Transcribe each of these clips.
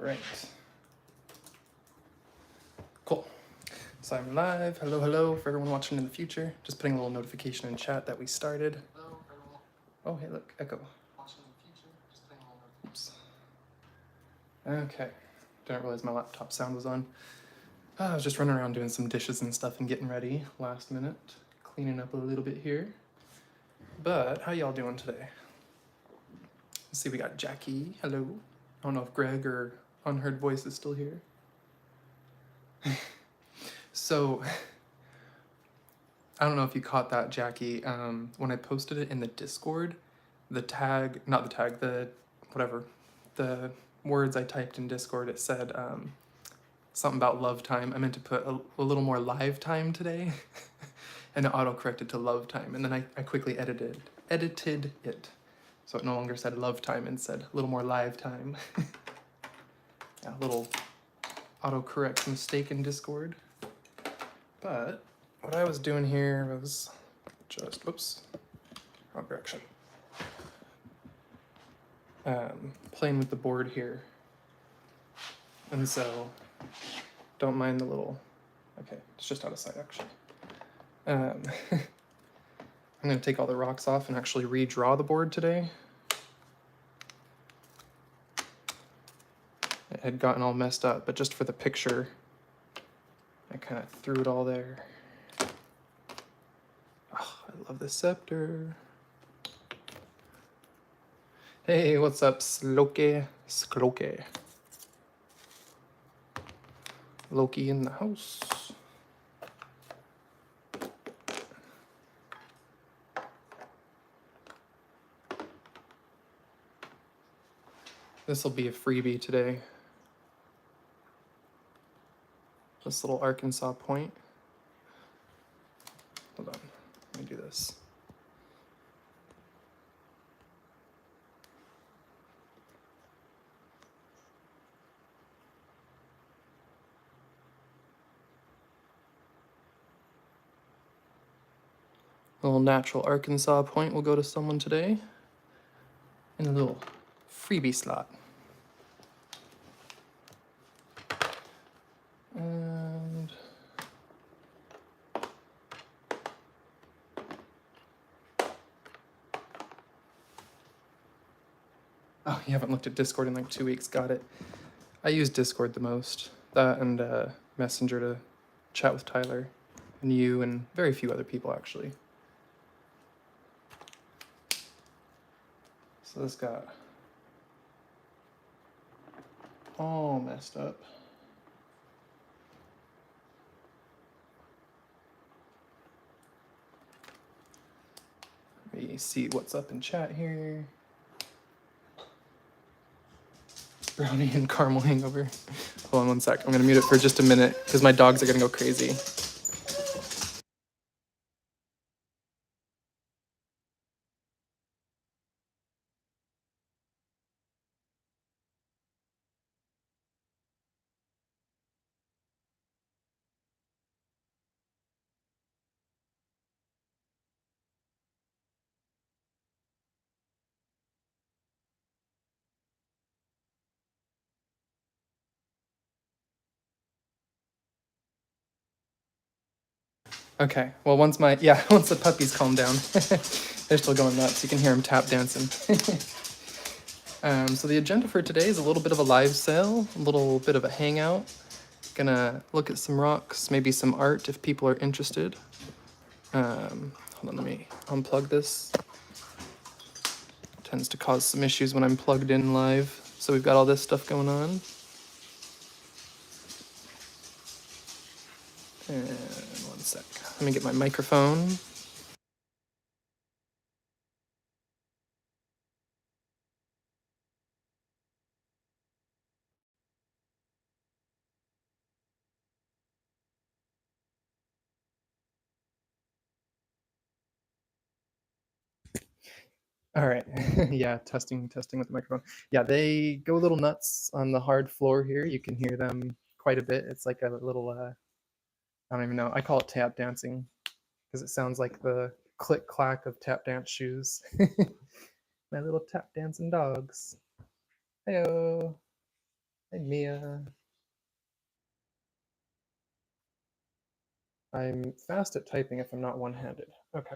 Right. Cool. So I'm live. Hello, hello for everyone watching in the future. Just putting a little notification in chat that we started. Oh, hey, look, echo. Oops. Okay. Didn't realize my laptop sound was on. I was just running around doing some dishes and stuff and getting ready last minute. Cleaning up a little bit here. But how y'all doing today? Let's see, we got Jackie. Hello. I don't know if Greg or Unheard Voice is still here. So, I don't know if you caught that, Jackie. When I posted it in the Discord, the tag, not the tag, the whatever, the words I typed in Discord, it said something about love time. I meant to put a little more live time today, and it auto-corrected to love time. And then I quickly edited it. So it no longer said love time and said a little more live time. Yeah, a little autocorrect mistake in Discord. But what I was doing here was just, oops, wrong direction. Playing with the board here. And so, don't mind the little, okay, it's just out of sight actually. I'm gonna take all the rocks off and actually redraw the board today. It had gotten all messed up, but just for the picture, I kind of threw it all there. Oh, I love this scepter. Hey, what's up, Sloke? Skloke. Loki in the house. This will be a freebie today. This little Arkansas point. Hold on, let me do this. A little natural Arkansas point will go to someone today. And a little freebie slot. And oh, you haven't looked at Discord in like 2 weeks. Got it. I use Discord the most. That and Messenger to chat with Tyler and you and very few other people actually. So this got all messed up. Let me see what's up in chat here. Brownie and caramel hangover. Hold on one sec. I'm gonna mute it for just a minute because my dogs are gonna go crazy. Okay, well once the puppies calm down, they're still going nuts. You can hear them tap dancing. So the agenda for today is a little bit of a live sale, a little bit of a hangout. Gonna look at some rocks, maybe some art if people are interested. Hold on, let me unplug this. Tends to cause some issues when I'm plugged in live. So we've got all this stuff going on. And one sec, let me get my microphone. All right, yeah, testing with the microphone. Yeah, they go a little nuts on the hard floor here. You can hear them quite a bit. It's like a little, I don't even know. I call it tap dancing because it sounds like the click clack of tap dance shoes. My little tap dancing dogs. Heyo. Hi, Mia. I'm fast at typing if I'm not one-handed. Okay.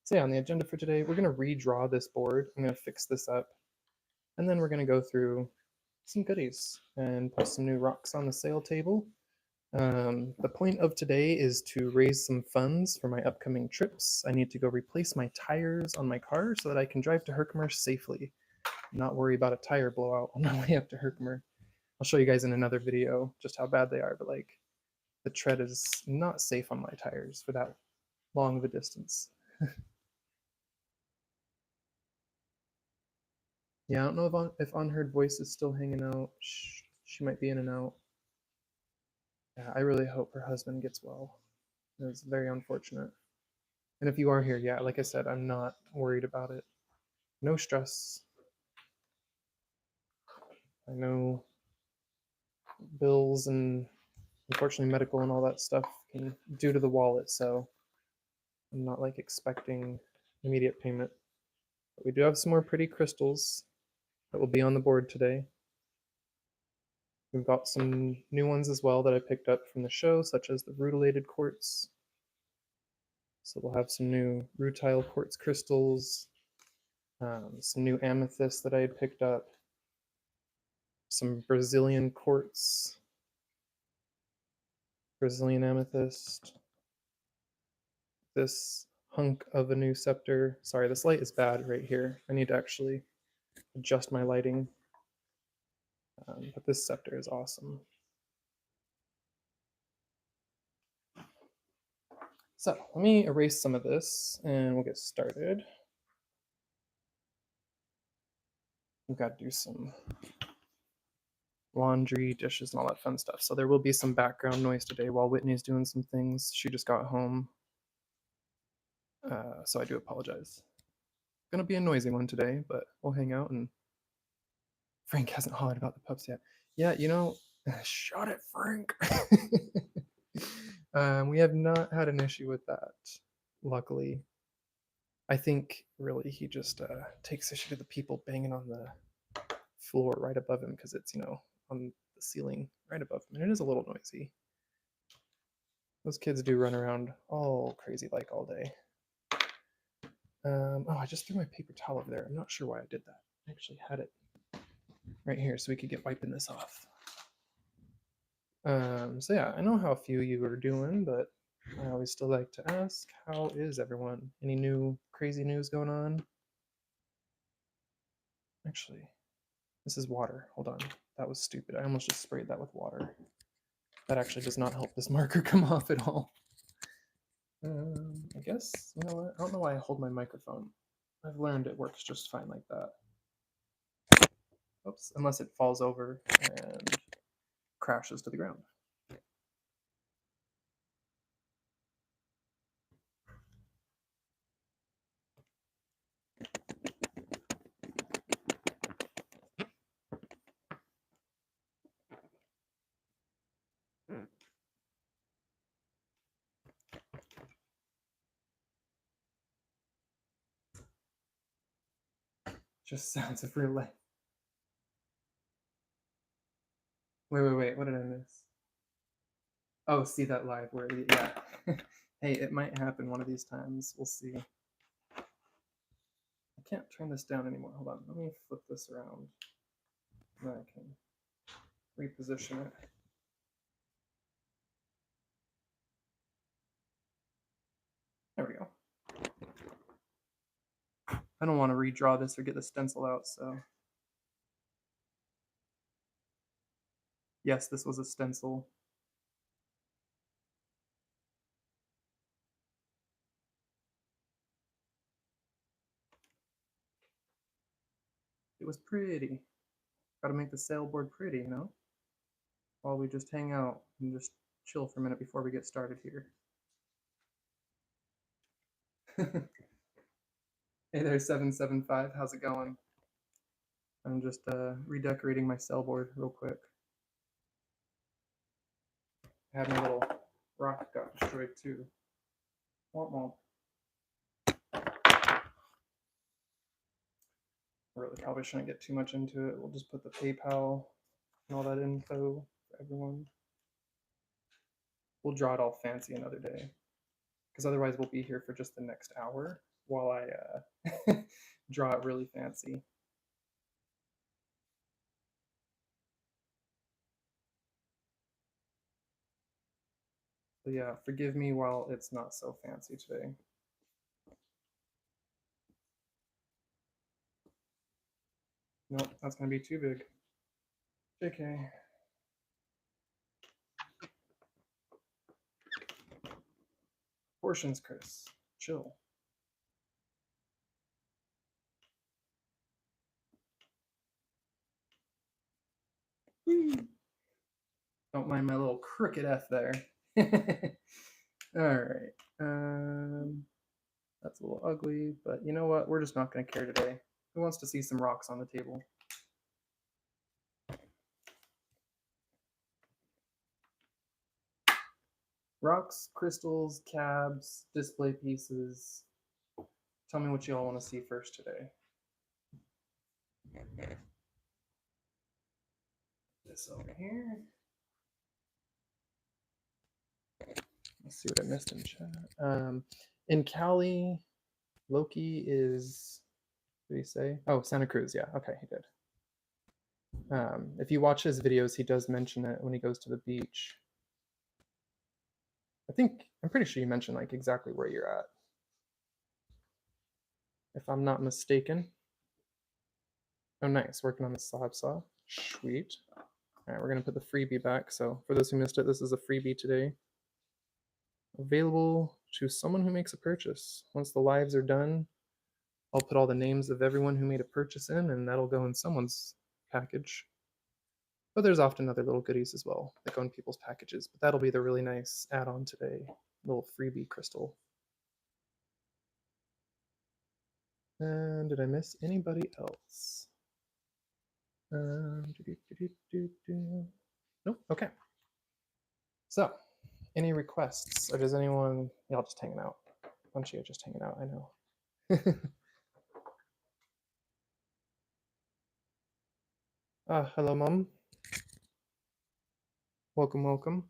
So yeah, on the agenda for today, we're going to redraw this board. I'm going to fix this up. And then we're going to go through some goodies and put some new rocks on the sale table. The point of today is to raise some funds for my upcoming trips. I need to go replace my tires on my car so that I can drive to Herkimer safely, not worry about a tire blowout on my way up to Herkimer. I'll show you guys in another video just how bad they are, but like the tread is not safe on my tires for that long of a distance. Yeah, I don't know if Unheard Voice is still hanging out. She might be in and out. Yeah, I really hope her husband gets well. It's very unfortunate. And if you are here, yeah, like I said, I'm not worried about it. No stress. I know bills and unfortunately medical and all that stuff can due to the wallet, so I'm not like expecting immediate payment. But we do have some more pretty crystals that will be on the board today. We've got some new ones as well that I picked up from the show, such as the rutilated quartz. So we'll have some new rutile quartz crystals, some new amethyst that I had picked up, some Brazilian quartz, Brazilian amethyst, this hunk of a new scepter. Sorry, this light is bad right here. I need to actually adjust my lighting. But this scepter is awesome. So let me erase some of this and we'll get started. We've got to do some laundry, dishes, and all that fun stuff. So there will be some background noise today while Whitney's doing some things. She just got home. So I do apologize. Gonna be a noisy one today, but we'll hang out. And Frank hasn't hollered about the pups yet. Yeah, you know, shut it, Frank. We have not had an issue with that, luckily. I think really he just takes issue to the people banging on the floor right above him because it's, you know, on the ceiling right above him. And it is a little noisy. Those kids do run around all crazy like all day. Oh, I just threw my paper towel over there. I'm not sure why I did that. I actually had it right here so we could get wiping this off. So yeah, I know how a few of you are doing, but I always still like to ask, how is everyone? Any new crazy news going on? Actually, this is water. Hold on. That was stupid. I almost just sprayed that with water. That actually does not help this marker come off at all. I guess, you know what? I don't know why I hold my microphone. I've learned it works just fine like that. Oops, unless it falls over and crashes to the ground. Just sounds of real life. Wait. What did I miss? Oh, see that live where, yeah. Hey, it might happen one of these times. We'll see. I can't turn this down anymore. Hold on. Let me flip this around. Then I can reposition it. There we go. I don't want to redraw this or get the stencil out, so. Yes, this was a stencil. It was pretty. Gotta make the sailboard pretty, you know? While we just hang out and just chill for a minute before we get started here. Hey there, 775. How's it going? I'm just redecorating my sailboard real quick. I had my little rock got destroyed too. Womp womp. I really probably shouldn't get too much into it. We'll just put the PayPal and all that info for everyone. We'll draw it all fancy another day, because otherwise we'll be here for just the next hour while I draw it really fancy. So yeah, forgive me while it's not so fancy today. Nope, that's gonna be too big. JK. Portions, Chris. Chill. Don't mind my little crooked F there. All right. That's a little ugly, but you know what? We're just not going to care today. Who wants to see some rocks on the table? Rocks, crystals, cabs, display pieces. Tell me what you all want to see first today. This over here. Let's see what I missed in chat. In Cali, Loki is, what did he say? Oh, Santa Cruz. Yeah, okay, he did. If you watch his videos, he does mention it when he goes to the beach. I'm pretty sure you mentioned like exactly where you're at, if I'm not mistaken. Oh, nice, working on the slab saw. Sweet. All right, we're gonna put the freebie back. So for those who missed it, this is a freebie today. Available to someone who makes a purchase. Once the lives are done, I'll put all the names of everyone who made a purchase in, and that'll go in someone's package. But there's often other little goodies as well that go in people's packages. But that'll be the really nice add-on today, little freebie crystal. And did I miss anybody else? Nope. Okay. So, any requests, or does anyone? Y'all just hanging out. A bunch of you just hanging out. I know. Hello, Mom. Welcome, welcome.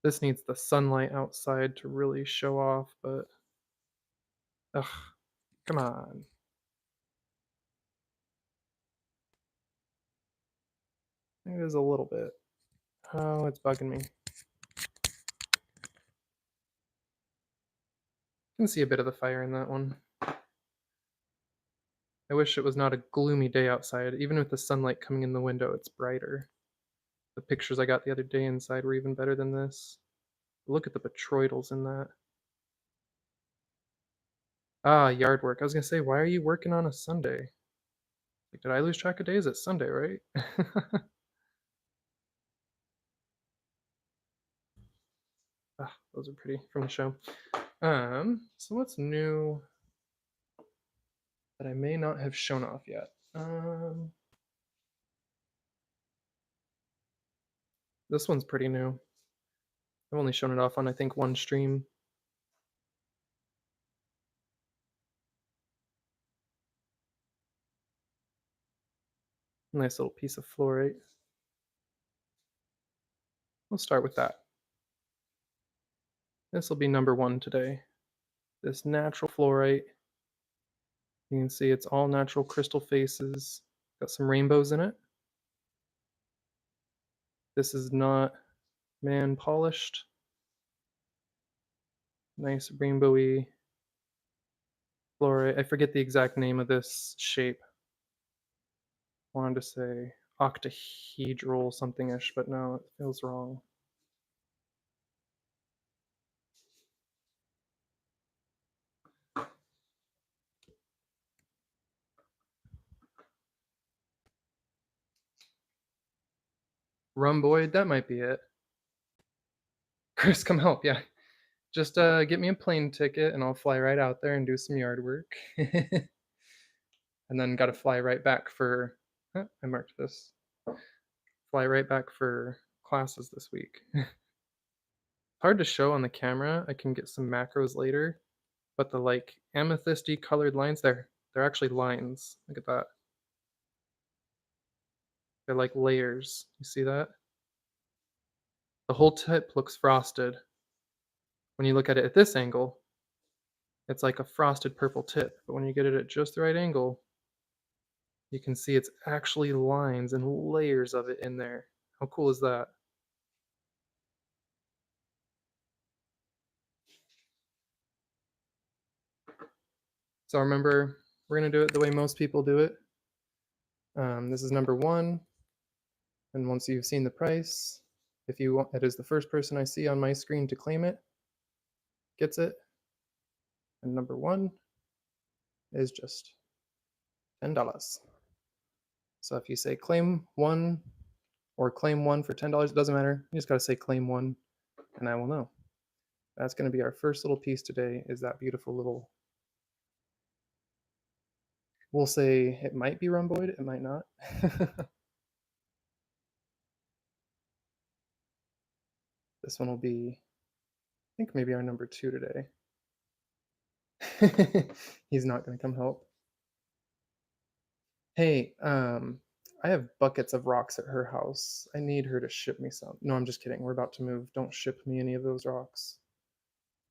This needs the sunlight outside to really show off, but ugh, come on. It is a little bit. Oh, it's bugging me. You can see a bit of the fire in that one. I wish it was not a gloomy day outside. Even with the sunlight coming in the window, it's brighter. The pictures I got the other day inside were even better than this. Look at the petroidals in that. Ah, yard work. I was gonna say, why are you working on a Sunday? Like, did I lose track of days? It's Sunday, right? Ah, those are pretty from the show. So what's new that I may not have shown off yet? This one's pretty new. I've only shown it off on, I think, one stream. Nice little piece of fluorite. We'll start with that. This will be number one today. This natural fluorite. You can see it's all natural crystal faces. Got some rainbows in it. This is not man polished. Nice rainbowy fluorite. I forget the exact name of this shape. Wanted to say octahedral something-ish, but no, it feels wrong. Rumboid, that might be it. Chris, come help, yeah. Just get me a plane ticket and I'll fly right out there and do some yard work. And then got to fly right back for, I marked this, fly right back for classes this week. hard to show on the camera. I can get some macros later, but the like amethysty colored lines there, they're actually lines. Look at that. They're like layers. You see that? The whole tip looks frosted. When you look at it at this angle, it's like a frosted purple tip, but when you get it at just the right angle, you can see it's actually lines and layers of it in there. How cool is that? So remember, we're gonna do it the way most people do it. This is number one, and once you've seen the price, if you want, it is the first person I see on my screen to claim it, gets it. And number one is just $10. So if you say claim one or claim one for $10, it doesn't matter. You just gotta say claim one, and I will know. That's gonna be our first little piece today, is that beautiful little, we'll say it might be rhomboid, it might not. This one will be, I think maybe our number two today. He's not gonna come help. Hey, I have buckets of rocks at her house. I need her to ship me some. No, I'm just kidding. We're about to move. Don't ship me any of those rocks.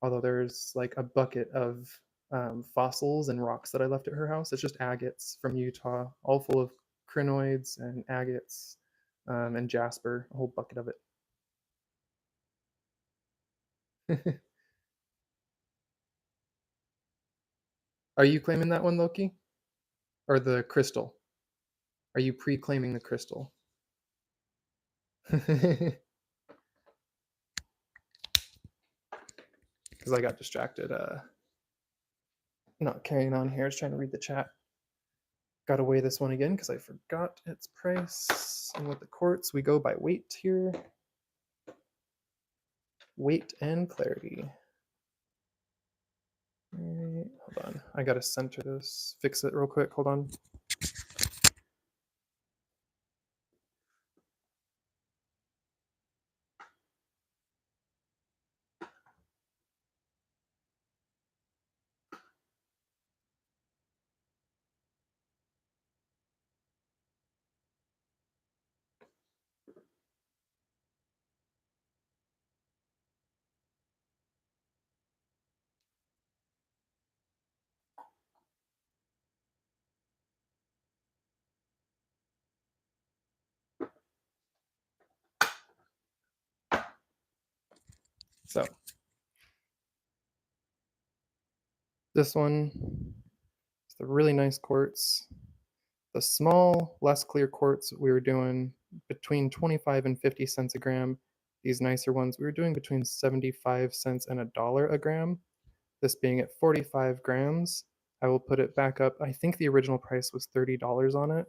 Although there's like a bucket of fossils and rocks that I left at her house. It's just agates from Utah, all full of crinoids and agates and jasper, a whole bucket of it. Are you claiming that one, Loki? Or the crystal? Are you pre-claiming the crystal? Because I got distracted not carrying on here. I was trying to read the chat. Got to weigh this one again because I forgot its price. And with the quartz, we go by weight here. Weight and clarity. Right, hold on. I got to center this. Fix it real quick. Hold on. So this one is the really nice quartz. The small, less clear quartz, we were doing between 25 and 50 cents a gram. These nicer ones, we were doing between 75 cents and $1 a gram. This being at 45 grams, I will put it back up. I think the original price was $30 on it.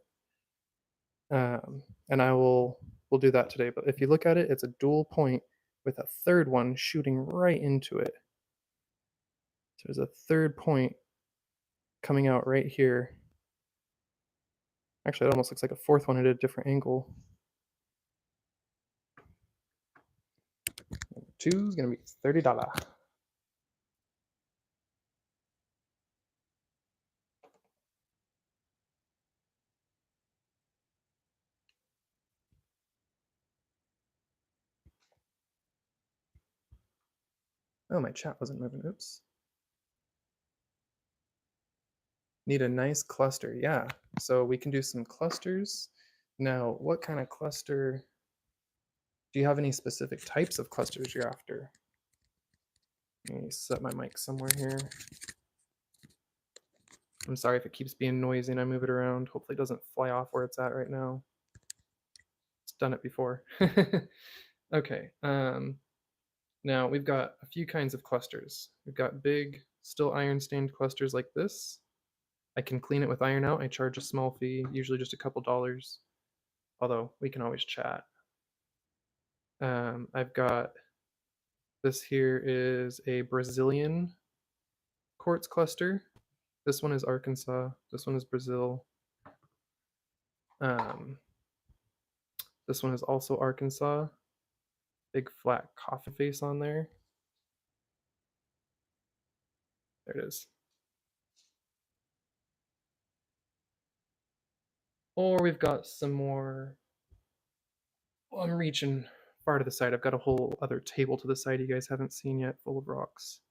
And we'll do that today. But if you look at it, it's a dual point with a third one shooting right into it. So there's a third point coming out right here. Actually, it almost looks like a fourth one at a different angle. Number two is going to be $30. Oh, my chat wasn't moving. Oops. Need a nice cluster. Yeah. So we can do some clusters. Now, what kind of cluster? Do you have any specific types of clusters you're after? Let me set my mic somewhere here. I'm sorry if it keeps being noisy and I move it around. Hopefully it doesn't fly off where it's at right now. It's done it before. Okay. Now we've got a few kinds of clusters. We've got big, still iron stained clusters like this. I can clean it with iron out. I charge a small fee, usually just a couple dollars. Although we can always chat. I've got this here is a Brazilian quartz cluster. This one is Arkansas. This one is Brazil. This one is also Arkansas. big flat coffin face on there. There it is. Or we've got some more. Well, I'm reaching far to the side. I've got a whole other table to the side you guys haven't seen yet, full of rocks.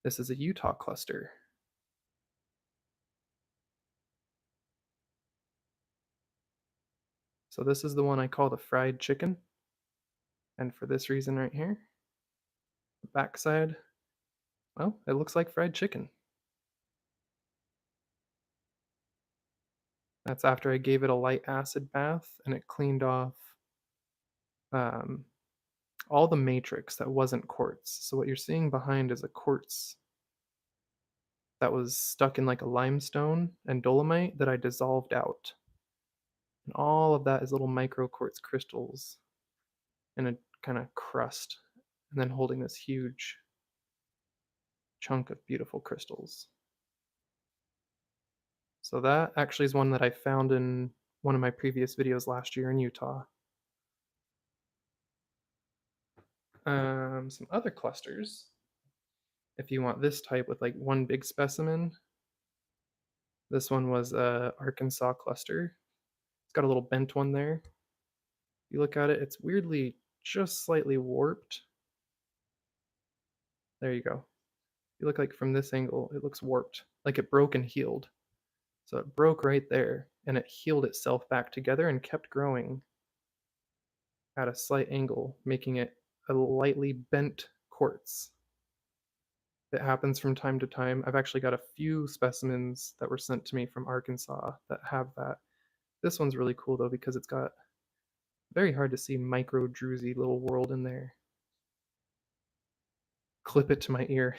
This is a Utah cluster. So this is the one I call the fried chicken. And for this reason right here, the backside, well, it looks like fried chicken. That's after I gave it a light acid bath and it cleaned off um, all the matrix that wasn't quartz. So what you're seeing behind is a quartz that was stuck in like a limestone and dolomite that I dissolved out. And all of that is little micro quartz crystals in a kind of crust, and then holding this huge chunk of beautiful crystals. So that actually is one that I found in one of my previous videos last year in Utah. Some other clusters, if you want this type with like one big specimen, this one was a Arkansas cluster. It's got a little bent one there. If you look at it, it's weirdly just slightly warped. There you go. You look like from this angle, it looks warped, like it broke and healed. So it broke right there, and it healed itself back together and kept growing at a slight angle, making it a lightly bent quartz. It happens from time to time. I've actually got a few specimens that were sent to me from Arkansas that have that. This one's really cool though because it's got very hard to see micro druzy little world in there. Clip it to my ear.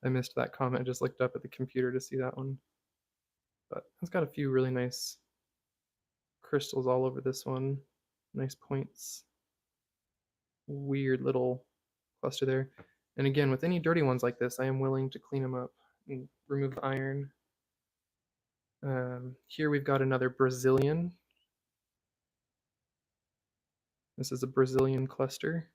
I missed that comment. I just looked up at the computer to see that one. But it's got a few really nice crystals all over this one. Nice points. Weird little cluster there. And again, with any dirty ones like this, I am willing to clean them up and remove the iron. Here we've got another Brazilian. This is a Brazilian cluster.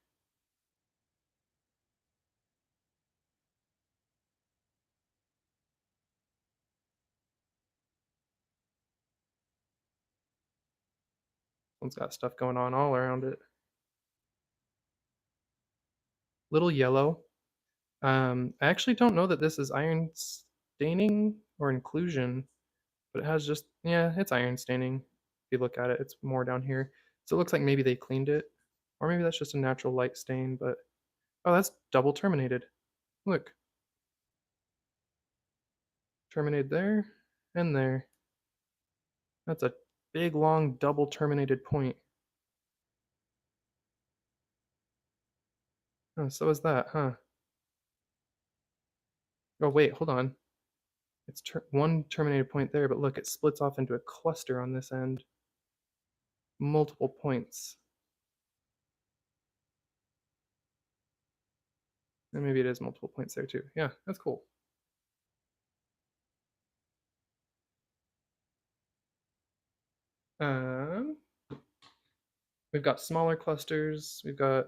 One's got stuff going on all around it. Little yellow. I actually don't know that this is iron staining or inclusion, but it has just, yeah, it's iron staining. If you look at it, it's more down here. So it looks like maybe they cleaned it, or maybe that's just a natural light stain, but, oh, that's double terminated. Look. Terminated there and there. That's a big, long, double terminated point. Oh, so is that, huh? Oh, wait, hold on. It's one terminated point there, but look, it splits off into a cluster on this end. Multiple points. And maybe it is multiple points there too. Yeah, that's cool. Um, we've got smaller clusters. We've got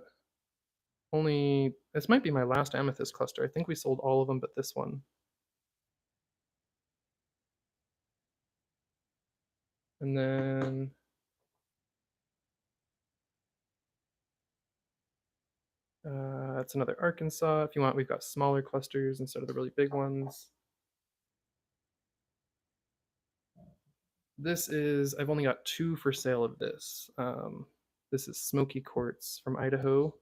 only, this might be my last amethyst cluster. I think we sold all of them but this one. And then that's another Arkansas. If you want, we've got smaller clusters instead of the really big ones. This is, I've only got two for sale of this. This is Smoky Quartz from Idaho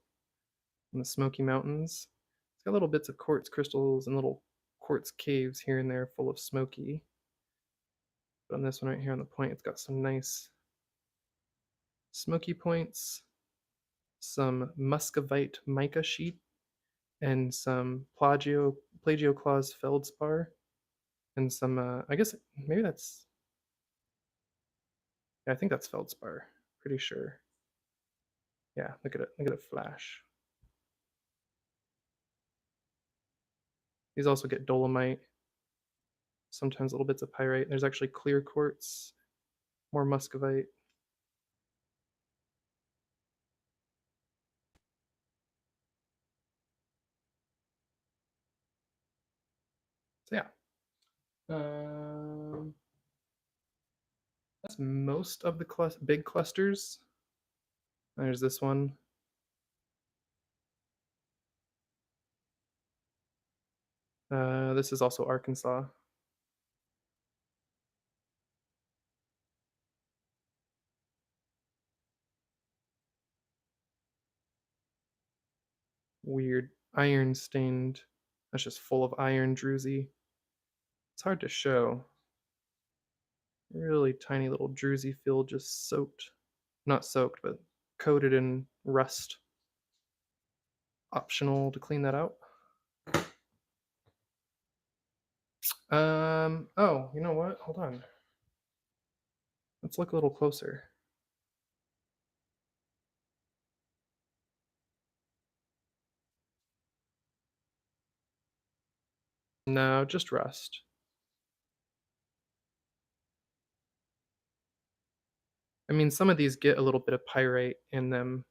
in the Smoky Mountains. It's got little bits of quartz crystals and little quartz caves here and there full of smoky. But on this one right here on the point, it's got some nice smoky points, some muscovite mica sheet, and some plagioclase feldspar, and some, I guess maybe that's, yeah, I think that's feldspar, pretty sure. Yeah, look at it flash. These also get dolomite, sometimes little bits of pyrite. There's actually clear quartz, more muscovite. So yeah, that's most of the big clusters. There's this one. This is also Arkansas. Weird iron stained. That's just full of iron druzy. It's hard to show. Really tiny little druzy field just soaked, not soaked, but coated in rust. Optional to clean that out. Oh, you know what? Hold on. Let's look a little closer. No, just rust. I mean, some of these get a little bit of pyrite in them.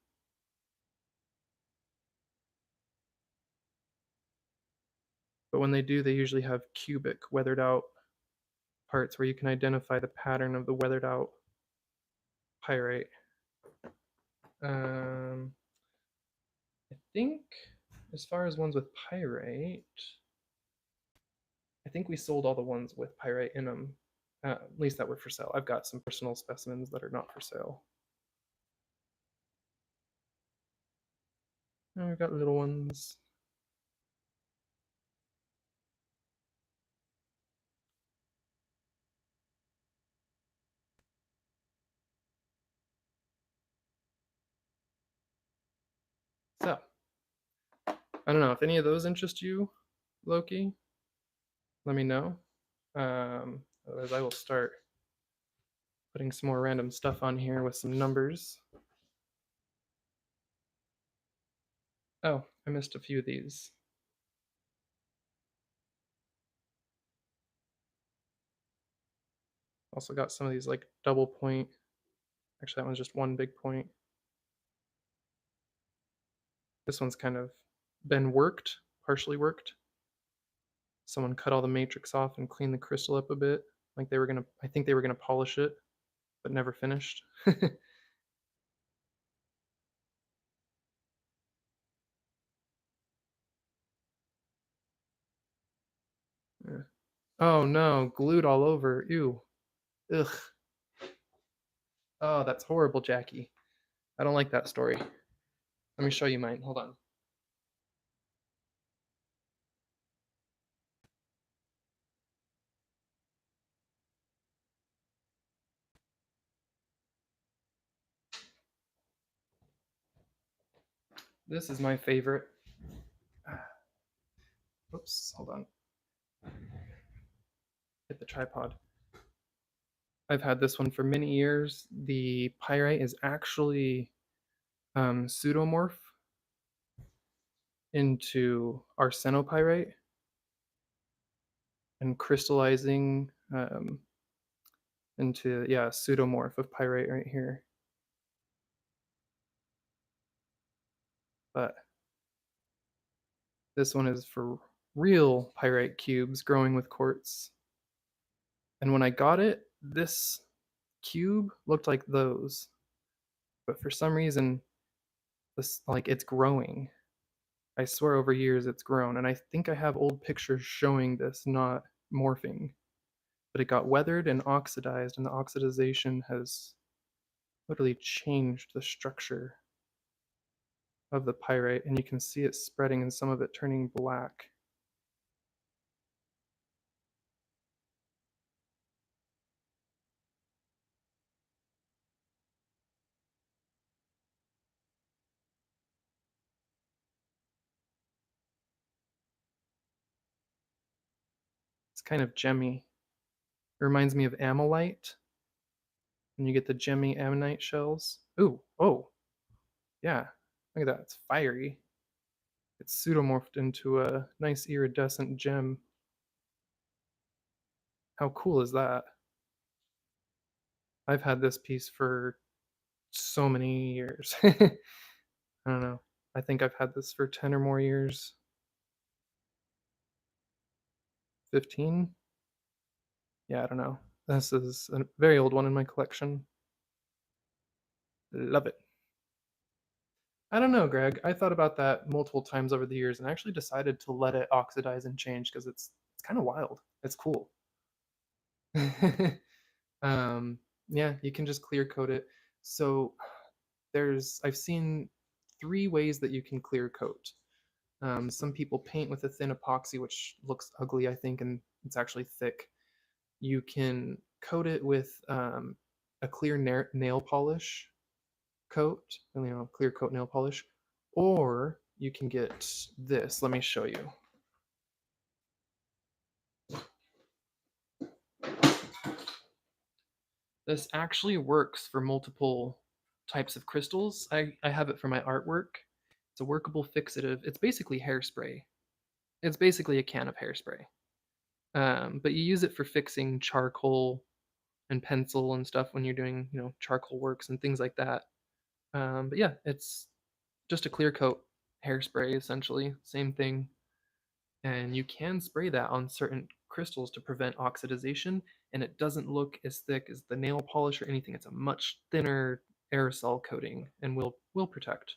But when they do, they usually have cubic, weathered out parts where you can identify the pattern of the weathered out pyrite. I think as far as ones with pyrite, I think we sold all the ones with pyrite in them, at least that were for sale. I've got some personal specimens that are not for sale. And we've got little ones. So, I don't know if any of those interest you, Loki. Let me know. Otherwise, I will start putting some more random stuff on here with some numbers. Oh, I missed a few of these. Also got some of these like double point. Actually, that one's just one big point. This one's kind of been worked, partially worked. Someone cut all the matrix off and cleaned the crystal up a bit. Like they were gonna, I think they were gonna polish it, but never finished. Yeah. Oh no, glued all over. Ew. Ugh. Oh, that's horrible, Jackie. I don't like that story. Let me show you mine. Hold on. This is my favorite. Oops, hold on. Hit the tripod. I've had this one for many years. The pyrite is actually pseudomorph into arsenopyrite and crystallizing into, yeah, pseudomorph of pyrite right here. But this one is for real pyrite cubes growing with quartz. And when I got it, this cube looked like those. But for some reason, this like it's growing. I swear over years it's grown. And I think I have old pictures showing this not morphing. But it got weathered and oxidized, and the oxidization has literally changed the structure of the pyrite, and you can see it spreading and some of it turning black. It's kind of gemmy. It reminds me of ammonite, when you get the gemmy ammonite shells. Ooh, oh, yeah. Look at that. It's fiery. It's pseudomorphed into a nice iridescent gem. How cool is that? I've had this piece for so many years. I don't know. I think I've had this for 10 or more years. 15. Yeah, I don't know. This is a very old one in my collection. Love it. I don't know, Greg. I thought about that multiple times over the years and actually decided to let it oxidize and change because it's kind of wild. It's cool. um, yeah, you can just clear coat it. So I've seen three ways that you can clear coat. Some people paint with a thin epoxy, which looks ugly, I think, and it's actually thick. You can coat it with a clear nail polish coat, clear coat nail polish, or you can get this. Let me show you. This actually works for multiple types of crystals. I have it for my artwork. It's a workable fixative. It's basically hairspray. It's basically a can of hairspray. But you use it for fixing charcoal and pencil and stuff when you're doing, charcoal works and things like that. But yeah, it's just a clear coat hairspray essentially, same thing. And you can spray that on certain crystals to prevent oxidization, and it doesn't look as thick as the nail polish or anything. It's a much thinner aerosol coating and will protect.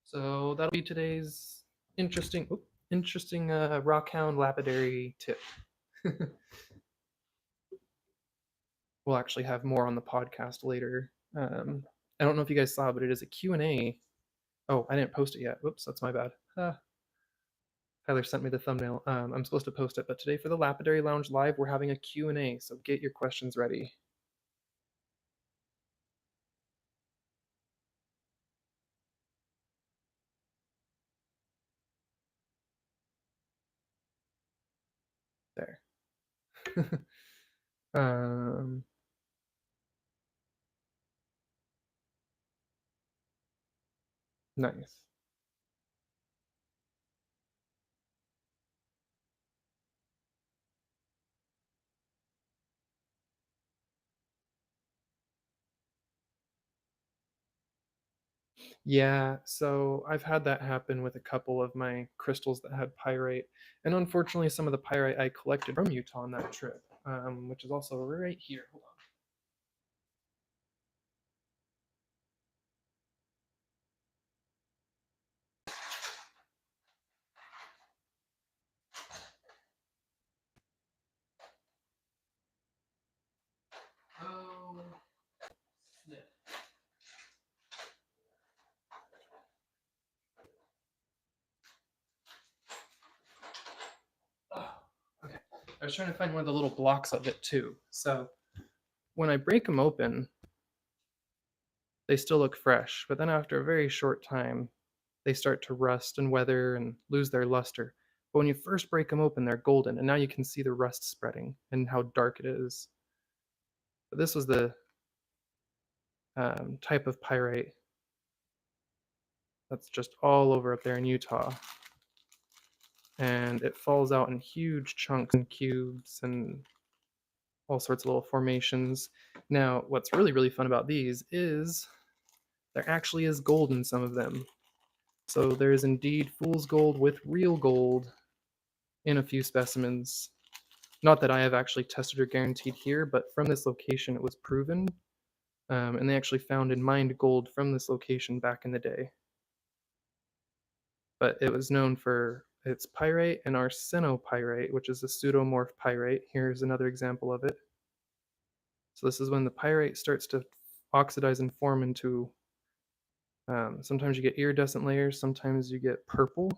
So that'll be today's interesting rockhound lapidary tip. We'll actually have more on the podcast later. I don't know if you guys saw, but it is a Q&A. Oh, I didn't post it yet. Whoops, that's my bad. Tyler sent me the thumbnail. I'm supposed to post it, but today for the Lapidary Lounge Live, we're having a Q&A, so get your questions ready. There. um, nice. Yeah, so I've had that happen with a couple of my crystals that had pyrite, and unfortunately, some of the pyrite I collected from Utah on that trip, which is also right here. Hold on. Oh, snip. Oh, okay. I was trying to find one of the little blocks of it too. So when I break them open, they still look fresh, but then after a very short time, they start to rust and weather and lose their luster. But when you first break them open, they're golden, and now you can see the rust spreading and how dark it is. But this was the type of pyrite that's just all over up there in Utah. And it falls out in huge chunks and cubes and all sorts of little formations. Now, what's really, really fun about these is there actually is gold in some of them. So there is indeed fool's gold with real gold in a few specimens. Not that I have actually tested or guaranteed here, but from this location it was proven. And they actually found and mined gold from this location back in the day. But it was known for its pyrite and arsenopyrite, which is a pseudomorph pyrite. Here's another example of it. So this is when the pyrite starts to oxidize and form into, sometimes you get iridescent layers, sometimes you get purple.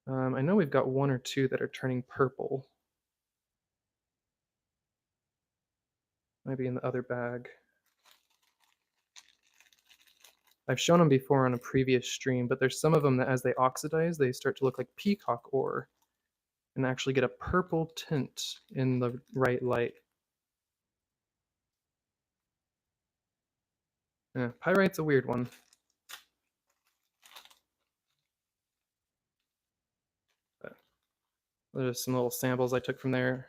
I know we've got one or two that are turning purple. Maybe in the other bag. I've shown them before on a previous stream, but there's some of them that as they oxidize, they start to look like peacock ore and actually get a purple tint in the right light. Yeah, pyrite's a weird one. But there's some little samples I took from there.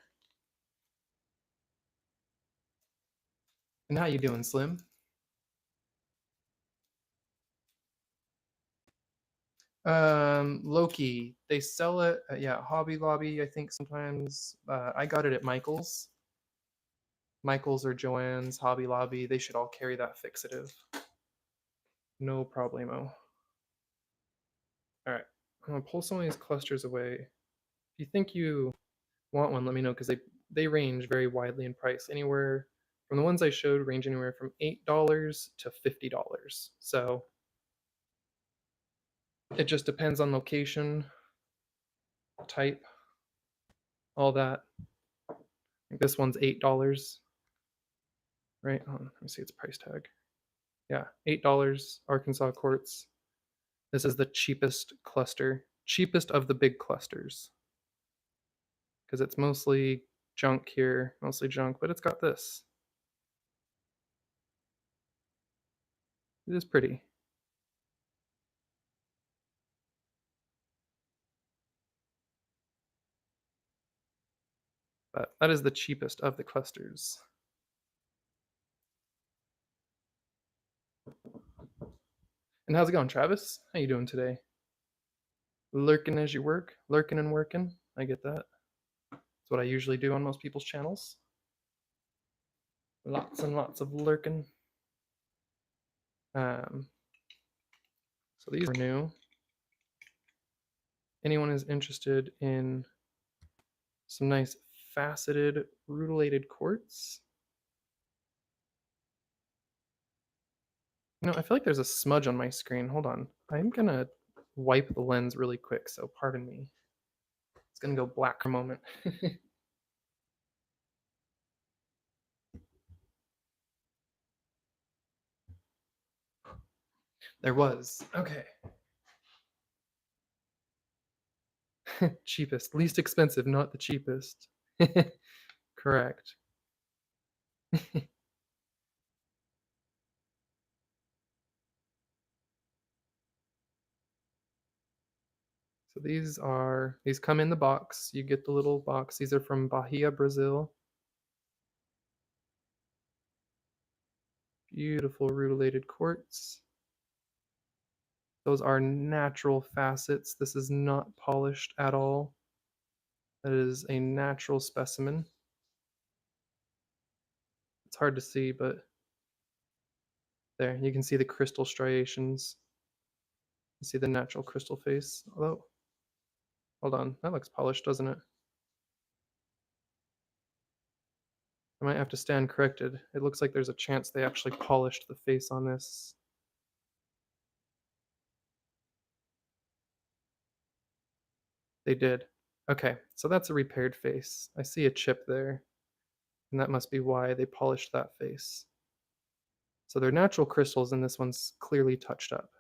And how you doing, Slim? Loki. They sell it at, yeah, Hobby Lobby, I think sometimes. I got it at Michael's. Michael's or Joann's, Hobby Lobby, they should all carry that fixative. No problemo. All right, I'm gonna pull some of these clusters away. If you think you want one, let me know, because they range very widely in price. Anywhere from the ones I showed range anywhere from $8 to $50. So it just depends on location, type, all that. I think this one's $8, right? Let me see its price tag. Yeah, $8 Arkansas quartz. This is the cheapest cluster, cheapest of the big clusters, because it's mostly junk here, mostly junk, but it's got this. It is pretty. But that is the cheapest of the clusters. And how's it going, Travis? How you doing today? Lurking as you work, lurking and working. I get that. That's what I usually do on most people's channels. Lots and lots of lurking. So these are new. Anyone is interested in some nice faceted rutilated quartz? You know, I feel like there's a smudge on my screen. Hold on. I'm gonna wipe the lens really quick, so pardon me. It's gonna go black for a moment. There was. Okay. Cheapest. Least expensive, not the cheapest. Correct. So these come in the box. You get the little box. These are from Bahia, Brazil. Beautiful rutilated quartz. Those are natural facets. This is not polished at all. That is a natural specimen. It's hard to see, but there, you can see the crystal striations. You see the natural crystal face. Although, hold on, that looks polished, doesn't it? I might have to stand corrected. It looks like there's a chance they actually polished the face on this. They did. Okay, so that's a repaired face. I see a chip there, and that must be why they polished that face. So they're natural crystals, and this one's clearly touched up.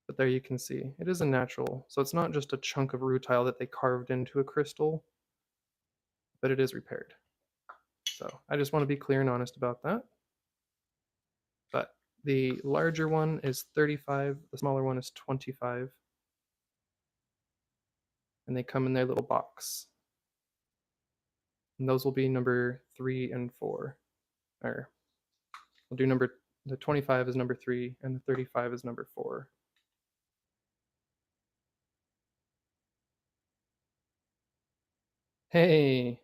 But there you can see, it is a natural. So it's not just a chunk of rutile that they carved into a crystal, but it is repaired. So I just want to be clear and honest about that. But the larger one is 35, the smaller one is 25. And they come in their little box. And those will be number 3 and 4. Or we'll do the 25 is number 3 and the 35 is number 4. Hey,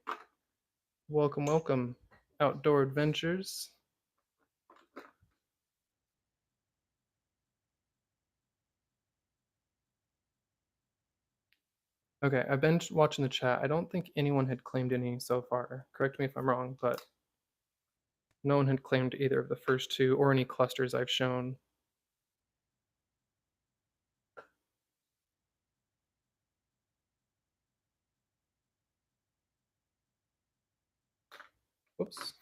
welcome, welcome. Outdoor Adventures. Okay, I've been watching the chat. I don't think anyone had claimed any so far. Correct me if I'm wrong, but no one had claimed either of the first two or any clusters I've shown. Whoops.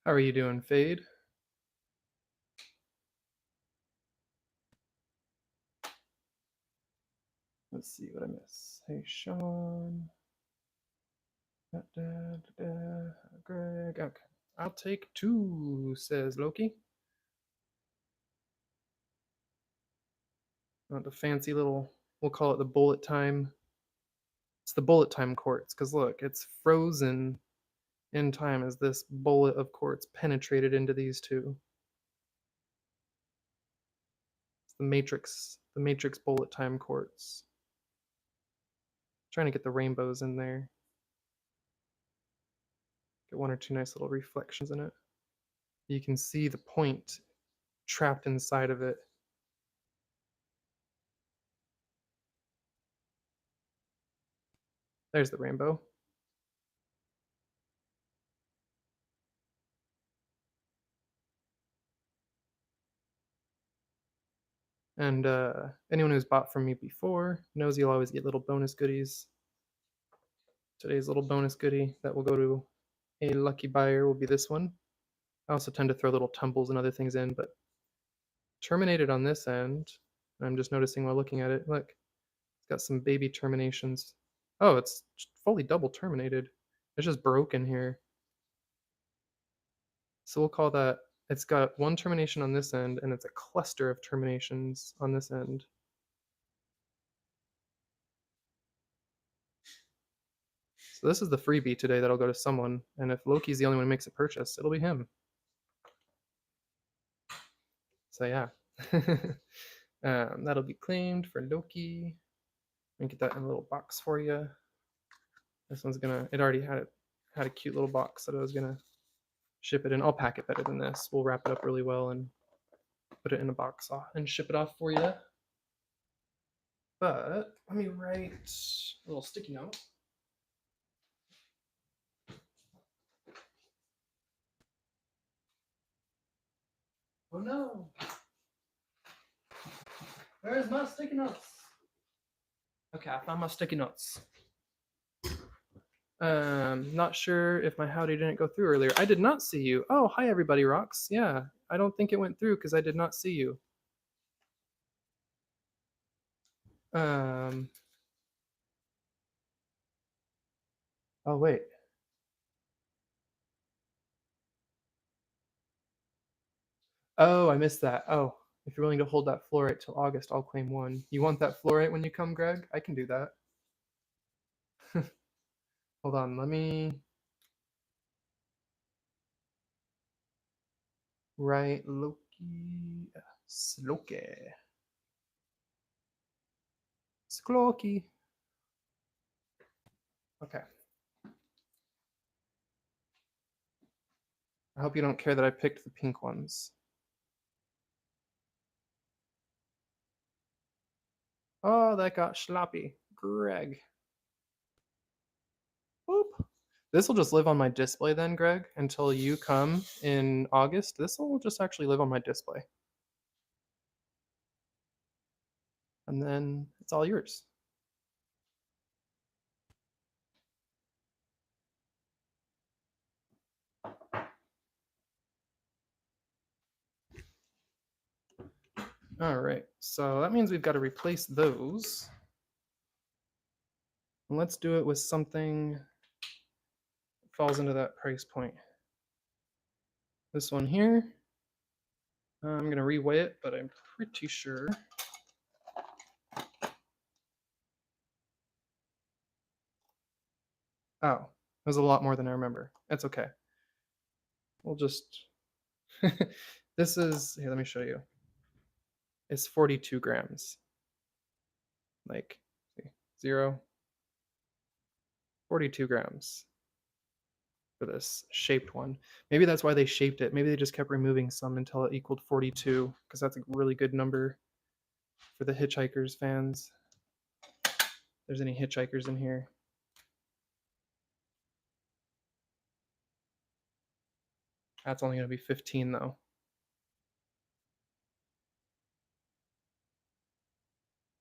How are you doing, Fade? Let's see what I miss. Hey, Sean. Greg. Okay. I'll take 2, says Loki. The fancy little, we'll call it the bullet time. It's the bullet time quartz, because look, it's frozen in time as this bullet of quartz penetrated into these two. It's the matrix bullet time quartz. Trying to get the rainbows in there. Get 1 or 2 nice little reflections in it. You can see the point trapped inside of it. There's the rainbow. And anyone who's bought from me before knows you'll always get little bonus goodies. Today's little bonus goodie that will go to a lucky buyer will be this one. I also tend to throw little tumbles and other things in, but terminated on this end. I'm just noticing while looking at it, look, it's got some baby terminations. Oh, it's fully double terminated. It's just broken here. So we'll call that, it's got 1 termination on this end, and it's a cluster of terminations on this end. So this is the freebie today that'll go to someone, and if Loki's the only one who makes a purchase, it'll be him. So yeah. That'll be claimed for Loki. Let me get that in a little box for you. This one's gonna, it already had a cute little box that I was gonna ship it in. I'll pack it better than this. We'll wrap it up really well and put it in a box and ship it off for you. But let me write a little sticky note. Oh no! Where's my sticky notes? Okay, I found my sticky notes. Not sure if my howdy didn't go through earlier. I did not see you. Oh, hi everybody, Rocks. Yeah, I don't think it went through because I did not see you. Oh wait. Oh, I missed that. Oh, if you're willing to hold that fluorite till August, I'll claim 1. You want that fluorite when you come, Greg? I can do that. Hold on, let me write Loki. Sloki. Skloki. Okay. I hope you don't care that I picked the pink ones. Oh, that got sloppy. Greg. Boop. This will just live on my display then, Greg, until you come in August. This will just actually live on my display. And then it's all yours. All right, so that means we've got to replace those. And let's do it with something that falls into that price point. This one here, I'm going to reweigh it, but I'm pretty sure. Oh, it was a lot more than I remember. That's okay. We'll just, this is, here, let me show you. It's 42 grams. Like, see, 0, 42 grams for this shaped one. Maybe that's why they shaped it. Maybe they just kept removing some until it equaled 42, because that's a really good number for the Hitchhikers fans. If there's any Hitchhikers in here. That's only going to be 15 though.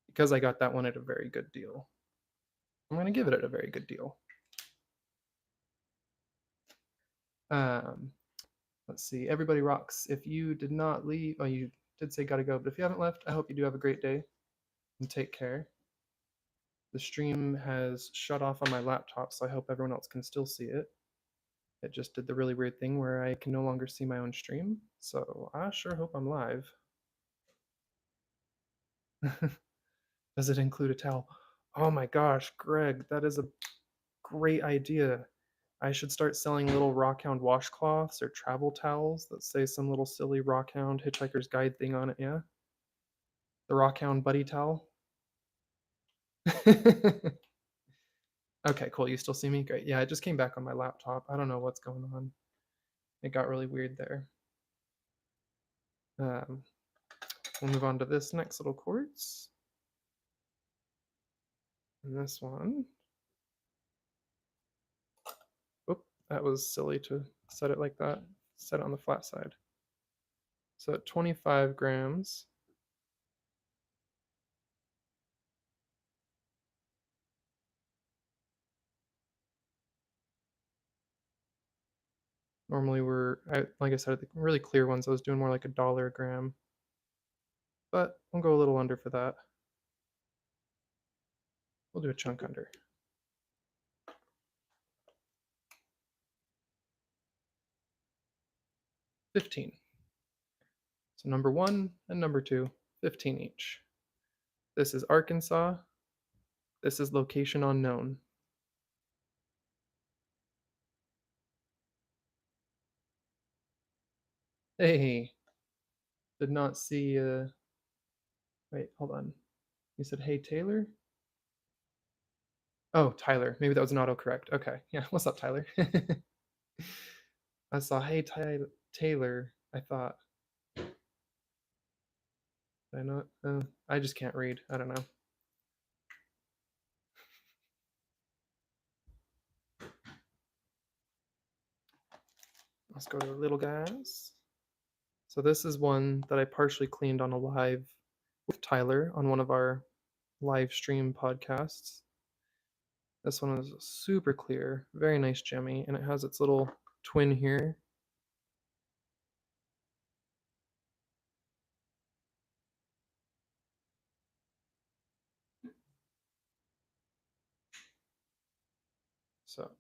Because I got that one at a very good deal. I'm going to give it at a very good deal. Let's see. Everybody rocks. If you did not leave, oh, you did say gotta go, but if you haven't left, I hope you do have a great day and take care. The stream has shut off on my laptop, so I hope everyone else can still see it. It just did the really weird thing where I can no longer see my own stream. So I sure hope I'm live. Does it include a towel? Oh my gosh, Greg, that is a great idea. I should start selling little Rockhound washcloths or travel towels that say some little silly Rockhound Hitchhiker's Guide thing on it, yeah? The Rockhound Buddy Towel. Okay, cool. You still see me? Great. Yeah, I just came back on my laptop. I don't know what's going on. It got really weird there. We'll move on to this next little quartz. And this one. Oop, that was silly to set it like that. Set it on the flat side. So at 25 grams, normally like I said, the really clear ones, I was doing more like $1 a gram. But we'll go a little under for that. We'll do a chunk under. 15. So number 1 and number 2, 15 each. This is Arkansas. This is location unknown. Hey, did not see. Wait, hold on. You said, hey, Taylor? Oh, Tyler. Maybe that was an autocorrect. Okay. Yeah. What's up, Tyler? I saw, hey, Taylor. I thought. Did I not? I just can't read. I don't know. Let's go to the little guys. So this is one that I partially cleaned on a live with Tyler on one of our live stream podcasts. This one is super clear, very nice gemmy, and it has its little twin here. So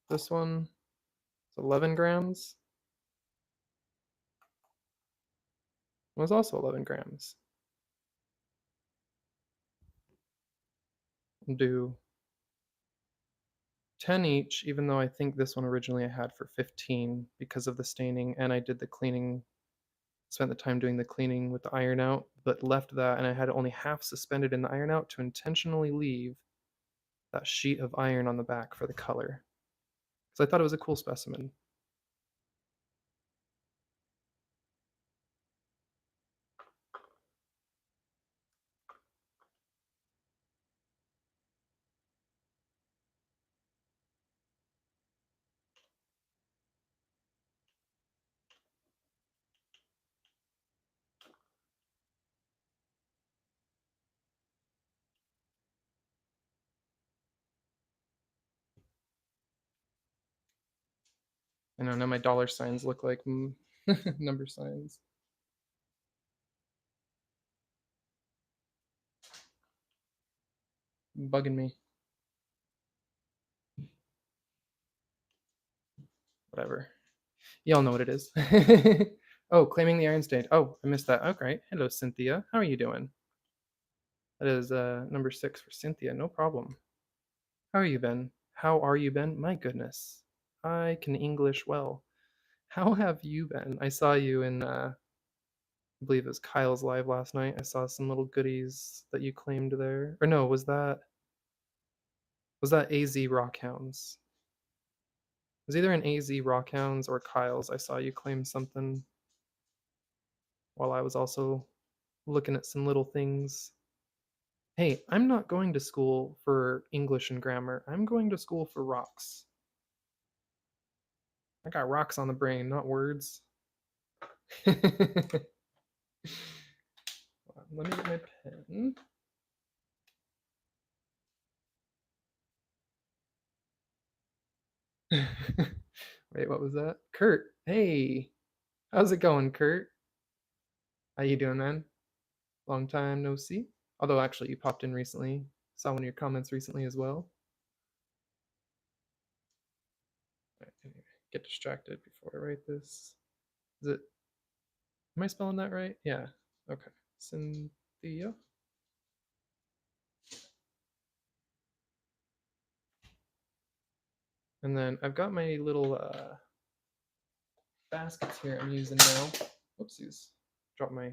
this one is 11 grams. It was also 11 grams. I'll do 10 each, even though I think this one originally I had for 15 because of the staining, and I did the cleaning, spent the time doing the cleaning with the iron out, but left that, and I had it only half suspended in the iron out to intentionally leave that sheet of iron on the back for the color. Because I thought it was a cool specimen. And I know my dollar signs look like number signs. Bugging me. Whatever. Y'all know what it is. Oh, claiming the iron stain. Oh, I missed that. Okay. Hello, Cynthia. How are you doing? That is number 6 for Cynthia. No problem. How are you, Ben? How are you, Ben? My goodness. I can English well. How have you been? I saw you in, I believe it was Kyle's live last night. I saw some little goodies that you claimed there. Or no, was that AZ Rockhounds? It was either an AZ Rockhounds or Kyle's. I saw you claim something while I was also looking at some little things. Hey, I'm not going to school for English and grammar. I'm going to school for rocks. I got rocks on the brain, not words. Let me get my pen. Wait, what was that? Kurt. Hey, how's it going, Kurt? How you doing, man? Long time no see. Although actually you popped in recently. Saw one of your comments recently as well. get distracted before I write this. Is it? Am I spelling that right? Yeah. Okay. Cynthia. And then I've got my little baskets here I'm using now. Oopsies. Dropped my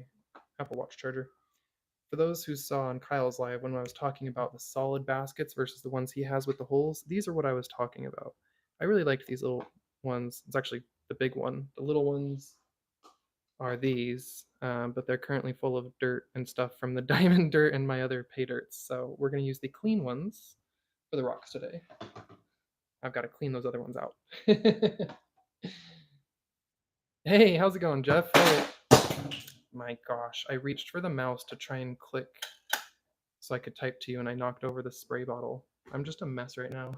Apple Watch charger. For those who saw on Kyle's live when I was talking about the solid baskets versus the ones he has with the holes, these are what I was talking about. I really liked these little ones. It's actually the big one. The little ones are these, but they're currently full of dirt and stuff from the diamond dirt and my other pay dirts. So we're going to use the clean ones for the rocks today. I've got to clean those other ones out. Hey, how's it going, Jeff? Oh, my gosh, I reached for the mouse to try and click so I could type to you, and I knocked over the spray bottle. I'm just a mess right now.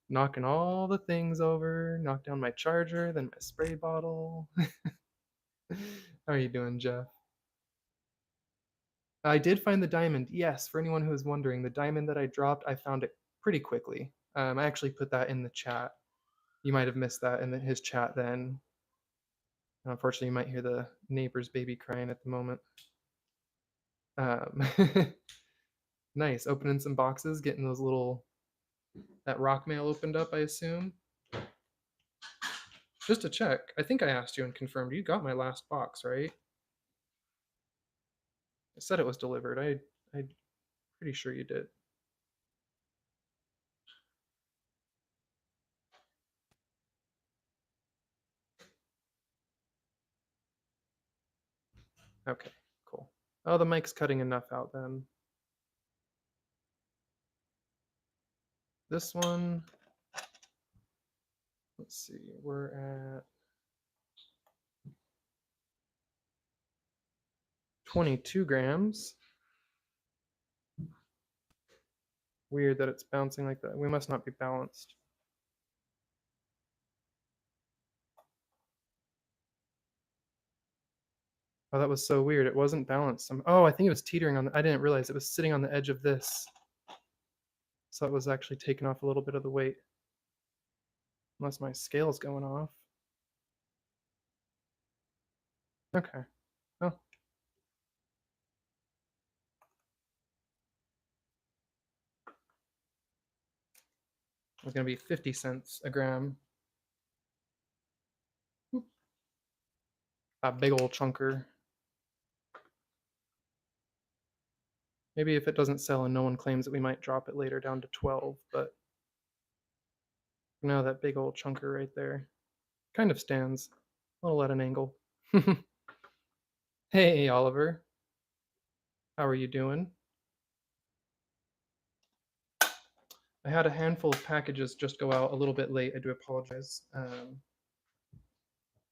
Knocking all the things over, knocked down my charger, then my spray bottle. How are you doing, Jeff? I did find the diamond. Yes, for anyone who is wondering, the diamond that I dropped, I found it pretty quickly. I actually put that in the chat. You might have missed that in his chat then. Unfortunately, you might hear the neighbor's baby crying at the moment. Nice, opening some boxes, getting those little, that rock mail opened up, I assume. Just to check, I think I asked you and confirmed you got my last box, right? I said it was delivered. I'm pretty sure you did. Okay, cool. Oh, the mic's cutting enough out then. This one, let's see, we're at 22 grams. Weird that it's bouncing like that. We must not be balanced. Oh, that was so weird. It wasn't balanced. Oh, I think it was teetering on. I didn't realize it was sitting on the edge of this. So it was actually taking off a little bit of the weight. Unless my scale's going off. Okay. Oh. It's going to be 50 cents a gram. A big old chunker. Maybe if it doesn't sell and no one claims it, we might drop it later down to 12, but no, that big old chunker right there kind of stands a little at an angle. Hey, Oliver. How are you doing? I had a handful of packages just go out a little bit late. I do apologize.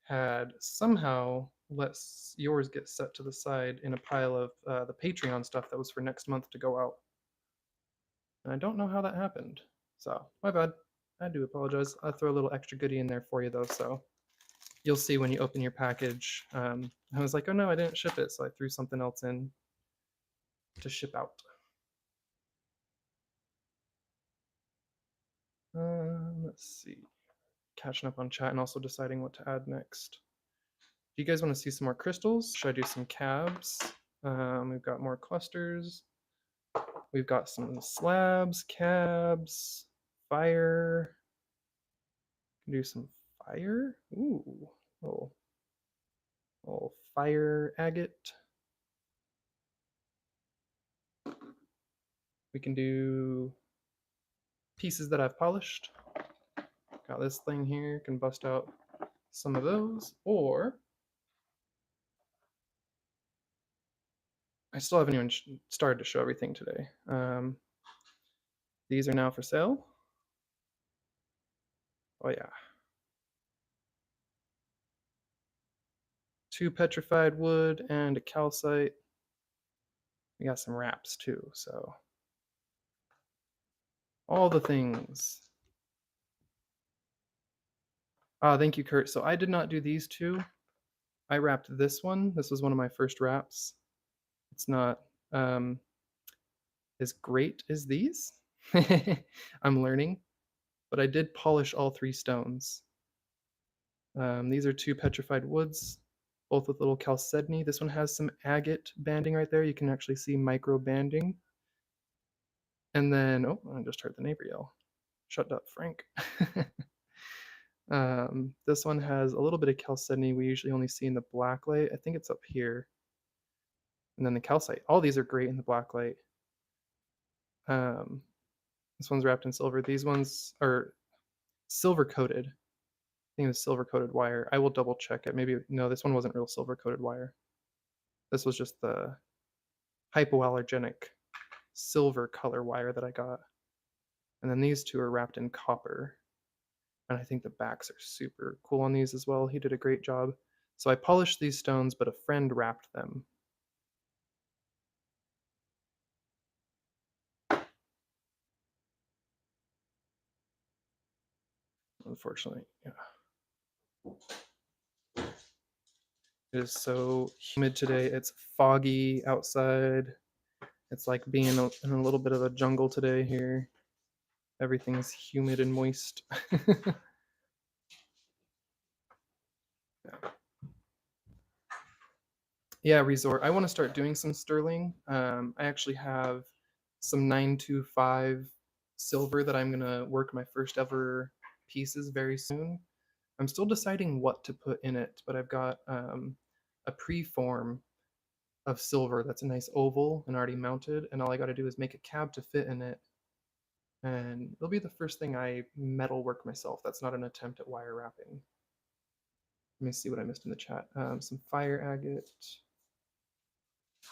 Had somehow let yours get set to the side in a pile of the Patreon stuff that was for next month to go out. And I don't know how that happened. So, my bad. I do apologize. I'll throw a little extra goodie in there for you, though, so you'll see when you open your package. I was like, oh no, I didn't ship it, so I threw something else in to ship out. Let's see. Catching up on chat and also deciding what to add next. Do you guys want to see some more crystals? Should I do some cabs? We've got more clusters. We've got some slabs, cabs, fire. Can do some fire. Ooh, oh, fire agate. We can do pieces that I've polished. Got this thing here, can bust out some of those, or I still haven't even started to show everything today. These are now for sale. Oh yeah. 2 petrified wood and a calcite. We got some wraps too, so all the things. Thank you, Kurt. So I did not do these two. I wrapped this one. This was one of my first wraps. It's not as great as these. I'm learning. but I did polish all 3 stones. These are 2 petrified woods, both with little chalcedony. This one has some agate banding right there. You can actually see micro banding. And then, oh, I just heard the neighbor yell. Shut up, Frank. This one has a little bit of chalcedony we usually only see in the blacklight. I think it's up here. And then the calcite. All these are great in the blacklight. This one's wrapped in silver. These ones are silver coated. I think it was silver coated wire. I will double check it. Maybe, no, this one wasn't real silver coated wire. This was just the hypoallergenic silver color wire that I got. And then these 2 are wrapped in copper. And I think the backs are super cool on these as well. He did a great job. So I polished these stones, but a friend wrapped them. Unfortunately, yeah. It is so humid today. It's foggy outside. It's like being in a little bit of a jungle today here. Everything's humid and moist. Yeah, resort. I want to start doing some sterling. I actually have some 925 silver that I'm gonna work my first ever pieces very soon. I'm still deciding what to put in it, but I've got a preform of silver that's a nice oval and already mounted, and all I got to do is make a cab to fit in it, and it'll be the first thing I metal work myself. That's not an attempt at wire wrapping. Let me see what I missed in the chat. Some fire agate.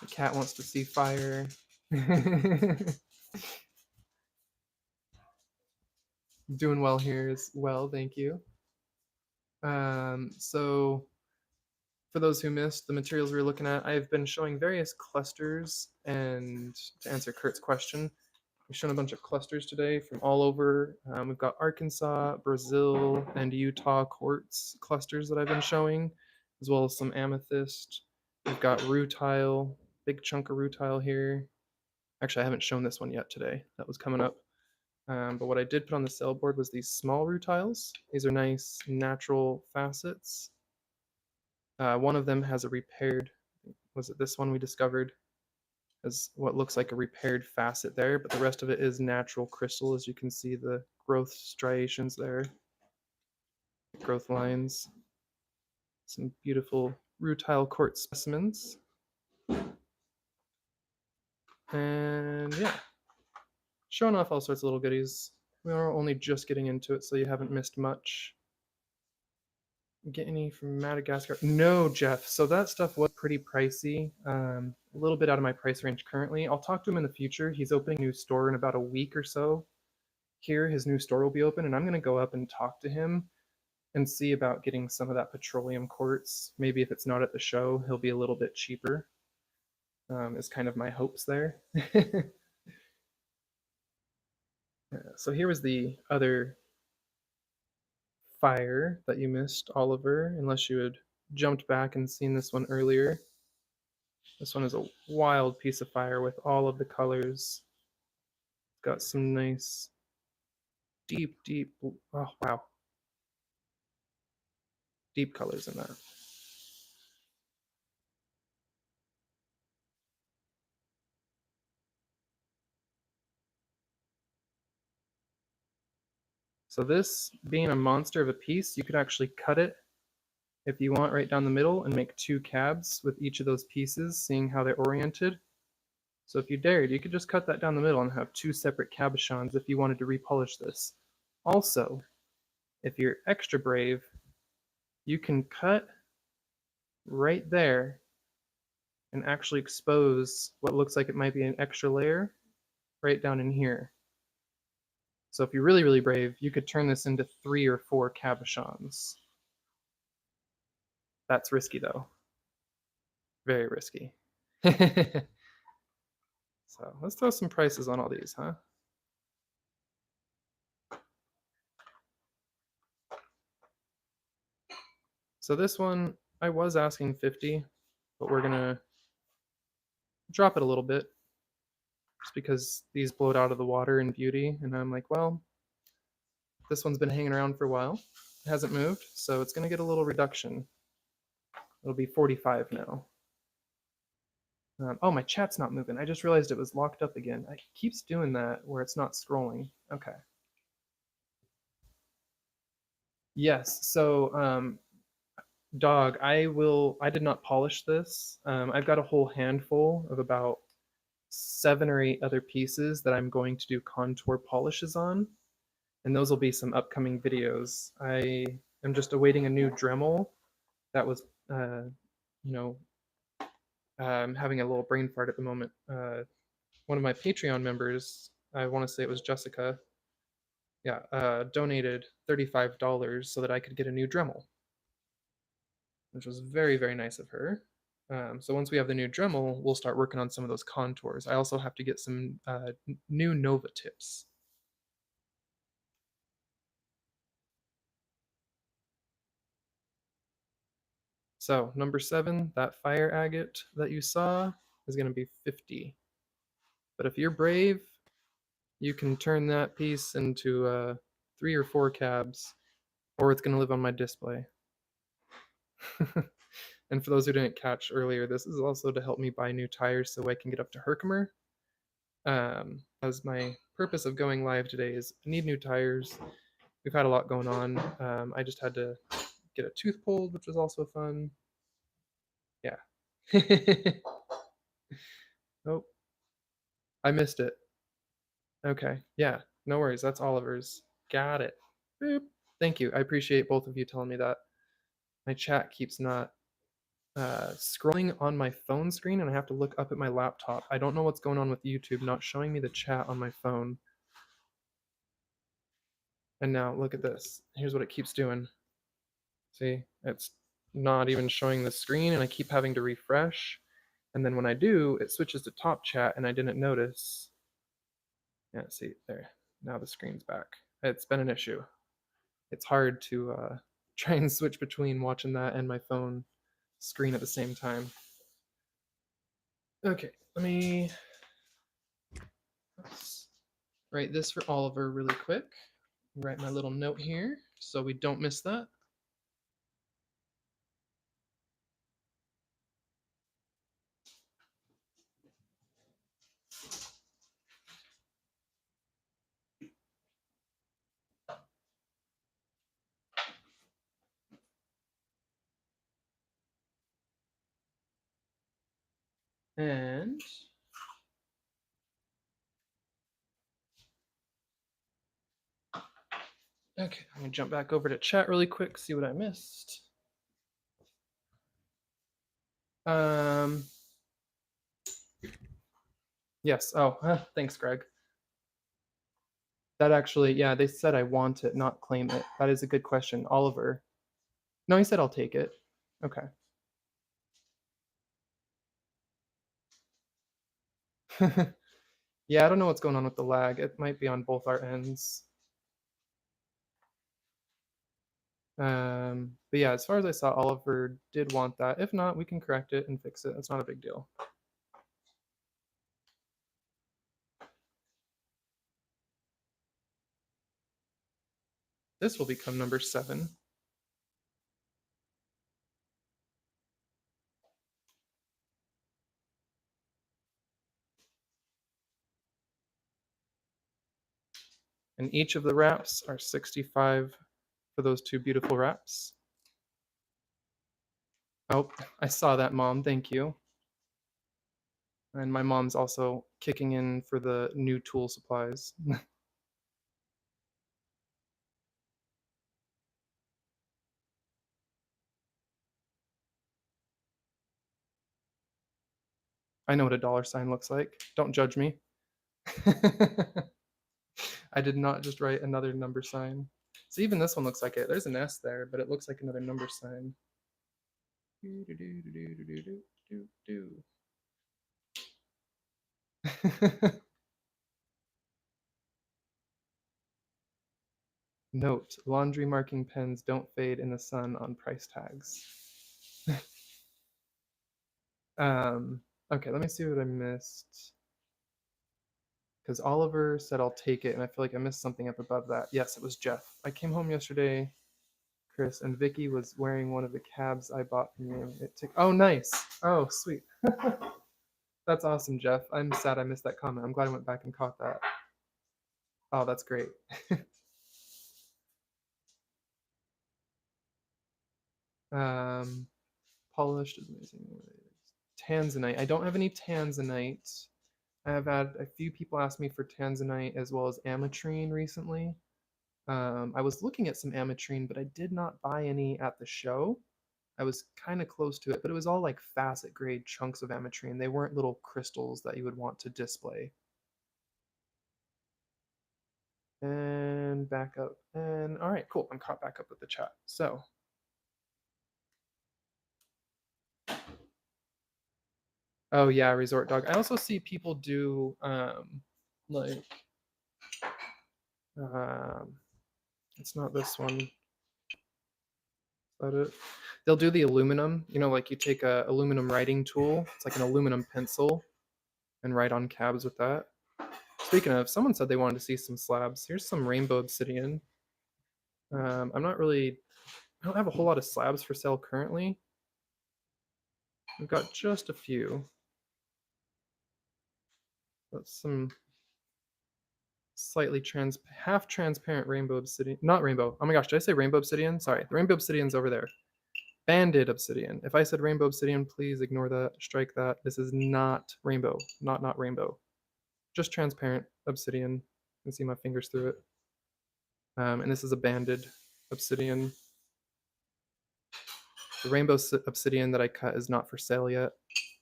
The cat wants to see fire. Doing well here as well, thank you. So for those who missed the materials we were looking at, I've been showing various clusters, and to answer Kurt's question, we've shown a bunch of clusters today from all over. We've got Arkansas, Brazil, and Utah quartz clusters that I've been showing, as well as some amethyst. We've got rutile, big chunk of rutile here. Actually, I haven't shown this one yet today. That was coming up. But what I did put on the cell board was these small rutiles. These are nice natural facets. One of them has a repaired, was it this one we discovered? Has what looks like a repaired facet there, but the rest of it is natural crystal, as you can see the growth striations there, growth lines. Some beautiful rutile quartz specimens. And yeah, showing off all sorts of little goodies. We are only just getting into it, so you haven't missed much. Get any from Madagascar? No, Jeff. So that stuff was pretty pricey. A little bit out of my price range currently. I'll talk to him in the future. He's opening a new store in about a week or so. Here, his new store will be open, and I'm going to go up and talk to him and see about getting some of that petroleum quartz. Maybe if it's not at the show, he'll be a little bit cheaper. Is kind of my hopes there. So here was the other fire that you missed, Oliver, unless you had jumped back and seen this one earlier. This one is a wild piece of fire with all of the colors. Got some nice deep, oh wow, deep colors in that. So this being a monster of a piece, you could actually cut it if you want right down the middle and make 2 cabs with each of those pieces, seeing how they're oriented. So if you dared, you could just cut that down the middle and have 2 separate cabochons if you wanted to repolish this. Also, if you're extra brave, you can cut right there and actually expose what looks like it might be an extra layer right down in here. So if you're really, really brave, you could turn this into 3 or 4 cabochons. That's risky though. Very risky. So let's throw some prices on all these, huh? So this one, I was asking 50, but we're gonna drop it a little bit just because these blowed out of the water in beauty. And I'm like, well, This one's been hanging around for a while. It hasn't moved, so it's going to get a little reduction. It'll be 45 now. Oh, my chat's not moving. I just realized it was locked up again. It keeps doing that where it's not scrolling. Okay. Yes, so dog, I did not polish this. I've got a whole handful of about 7 or 8 other pieces that I'm going to do contour polishes on, and those will be some upcoming videos. I am just awaiting a new Dremel that was, you know, I'm having a little brain fart at the moment. One of my Patreon members, I want to say it was Jessica, yeah, donated $35 so that I could get a new Dremel, which was very, very nice of her. So once we have the new Dremel, we'll start working on some of those contours. I also have to get some new Nova tips. So number 7, that fire agate that you saw is going to be 50. But if you're brave, you can turn that piece into 3 or 4 cabs, or it's going to live on my display. And for those who didn't catch earlier, this is also to help me buy new tires so I can get up to Herkimer. As my purpose of going live today is I need new tires. We've had a lot going on. I just had to get a tooth pulled, which was also fun. Yeah. Oh, I missed it. Okay. Yeah. No worries. That's Oliver's. Got it. Boop. Thank you. I appreciate both of you telling me that. My chat keeps not scrolling on my phone screen, and I have to look up at my laptop. I don't know what's going on with YouTube not showing me the chat on my phone. And now look at this. Here's what it keeps doing. See, it's not even showing the screen, and I keep having to refresh. And then when I do, it switches to top chat, and I didn't notice. Yeah, see, there. Now the screen's back. It's been an issue. It's hard to try and switch between watching that and my phone screen at the same time. Okay, let me write this for Oliver really quick. Write my little note here so we don't miss that. And okay, I'm gonna jump back over to chat really quick, see what I missed. Yes. Oh, thanks, Greg. That actually, yeah, they said I want it, not claim it. That is a good question. Oliver. No, he said I'll take it. Okay. Yeah, I don't know what's going on with the lag. It might be on both our ends. But yeah, as far as I saw, Oliver did want that. If not, we can correct it and fix it. It's not a big deal. This will become number 7. And each of the wraps are 65 for those 2 beautiful wraps. Oh, I saw that, Mom. Thank you. And my mom's also kicking in for the new tool supplies. I know what a dollar sign looks like. Don't judge me. I did not just write another number sign. So even this one looks like it. There's an S there, but it looks like another number sign. Note, laundry marking pens don't fade in the sun on price tags. Okay, let me see what I missed. Because Oliver said I'll take it, and I feel like I missed something up above that. Yes, it was Jeff. I came home yesterday, Chris, and Vicky was wearing one of the cabs I bought from you. It took. Oh, nice. Oh, sweet. That's awesome, Jeff. I'm sad I missed that comment. I'm glad I went back and caught that. Oh, that's great. Polished is amazing. Tanzanite. I don't have any tanzanite. I have had a few people ask me for tanzanite as well as ametrine recently. I was looking at some ametrine, but I did not buy any at the show. I was kind of close to it, but it was all like facet grade chunks of ametrine. They weren't little crystals that you would want to display. And back up. And all right, cool. I'm caught back up with the chat. So, oh yeah, resort dog. I also see people do like it's not this one. Is that it? They'll do the aluminum, you know, like you take a aluminum writing tool. It's like an aluminum pencil and write on cabs with that. Speaking of, someone said they wanted to see some slabs. Here's some rainbow obsidian. I'm not really, I don't have a whole lot of slabs for sale currently. I've got just a few. That's some slightly half transparent rainbow obsidian. Not rainbow. Oh my gosh, did I say rainbow obsidian? Sorry, the rainbow obsidian's over there. Banded obsidian. If I said rainbow obsidian, please ignore that, strike that. This is not rainbow, not rainbow. Just transparent obsidian. You can see my fingers through it. And this is a banded obsidian. The rainbow obsidian that I cut is not for sale yet.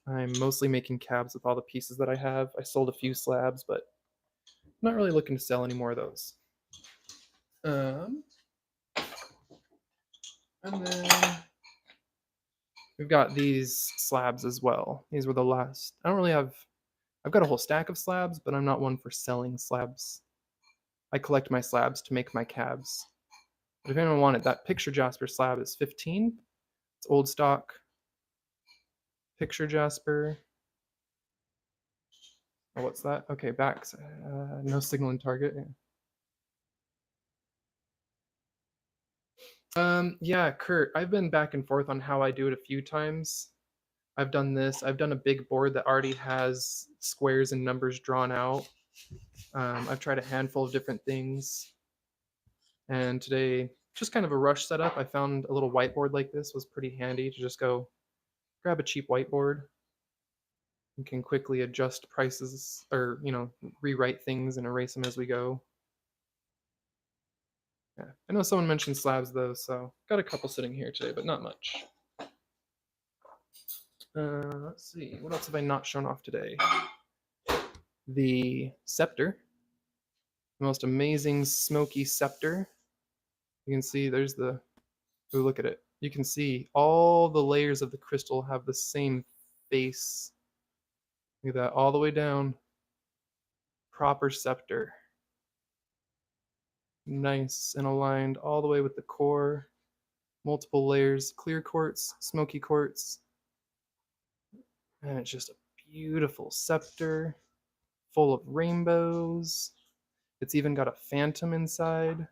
I'm mostly making cabs with all the pieces that I have. I sold a few slabs, but I'm not really looking to sell any more of those. And then we've got these slabs as well. These were the last. I don't really have. I've got a whole stack of slabs, but I'm not one for selling slabs. I collect my slabs to make my cabs. But if anyone wanted, that picture jasper slab is 15. It's old stock. Picture jasper. Oh, what's that? Okay, back. No signal in target. Yeah, Kurt, I've been back and forth on how I do it a few times. I've done this. I've done a big board that already has squares and numbers drawn out. I've tried a handful of different things. And today, just kind of a rush setup. I found a little whiteboard like this was pretty handy to just go grab a cheap whiteboard. You can quickly adjust prices or, rewrite things and erase them as we go. Yeah, I know someone mentioned slabs though, so got a couple sitting here today, but not much. Let's see, what else have I not shown off today? The scepter, the most amazing smoky scepter. You can see there's the, oh, look at it. You can see all the layers of the crystal have the same face. Look at that, all the way down. Proper scepter. Nice and aligned all the way with the core. Multiple layers, clear quartz, smoky quartz. And it's just a beautiful scepter full of rainbows. It's even got a phantom inside.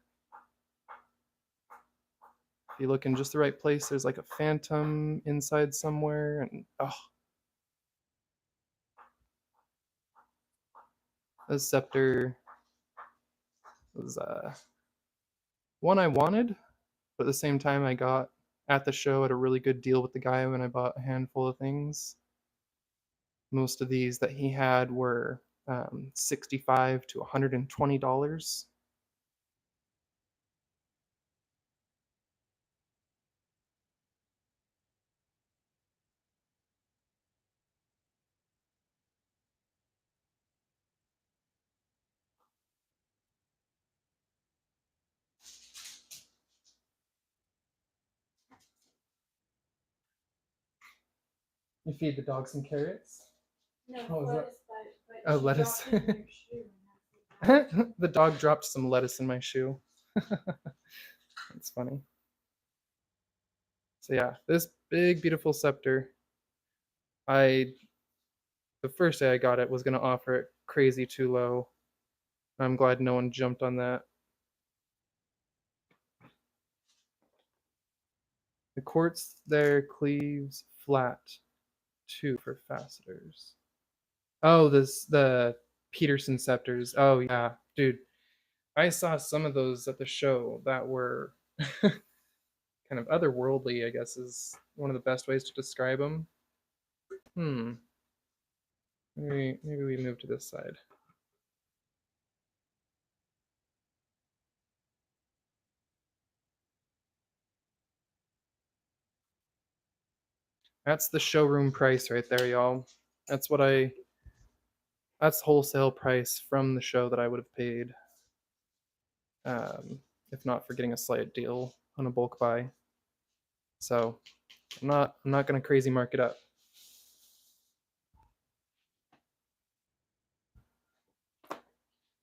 If you look in just the right place, there's like a phantom inside somewhere. And oh, this scepter was one I wanted, but at the same time I got at the show at a really good deal with the guy when I bought a handful of things. Most of these that he had were $65 to $120. You feed the dog some carrots? No, oh, lettuce, but oh, lettuce. The dog dropped some lettuce in my shoe. That's funny. So yeah, this big, beautiful scepter. The first day I got it was gonna offer it crazy too low. I'm glad no one jumped on that. The quartz there cleaves flat too for facetors. Oh, the Peterson scepters. Oh yeah, dude. I saw some of those at the show that were kind of otherworldly, I guess is one of the best ways to describe them. Hmm. Maybe we move to this side. That's the showroom price right there, y'all. That's what I that's wholesale price from the show that I would have paid, if not for getting a slight deal on a bulk buy. So I'm not gonna crazy mark it up.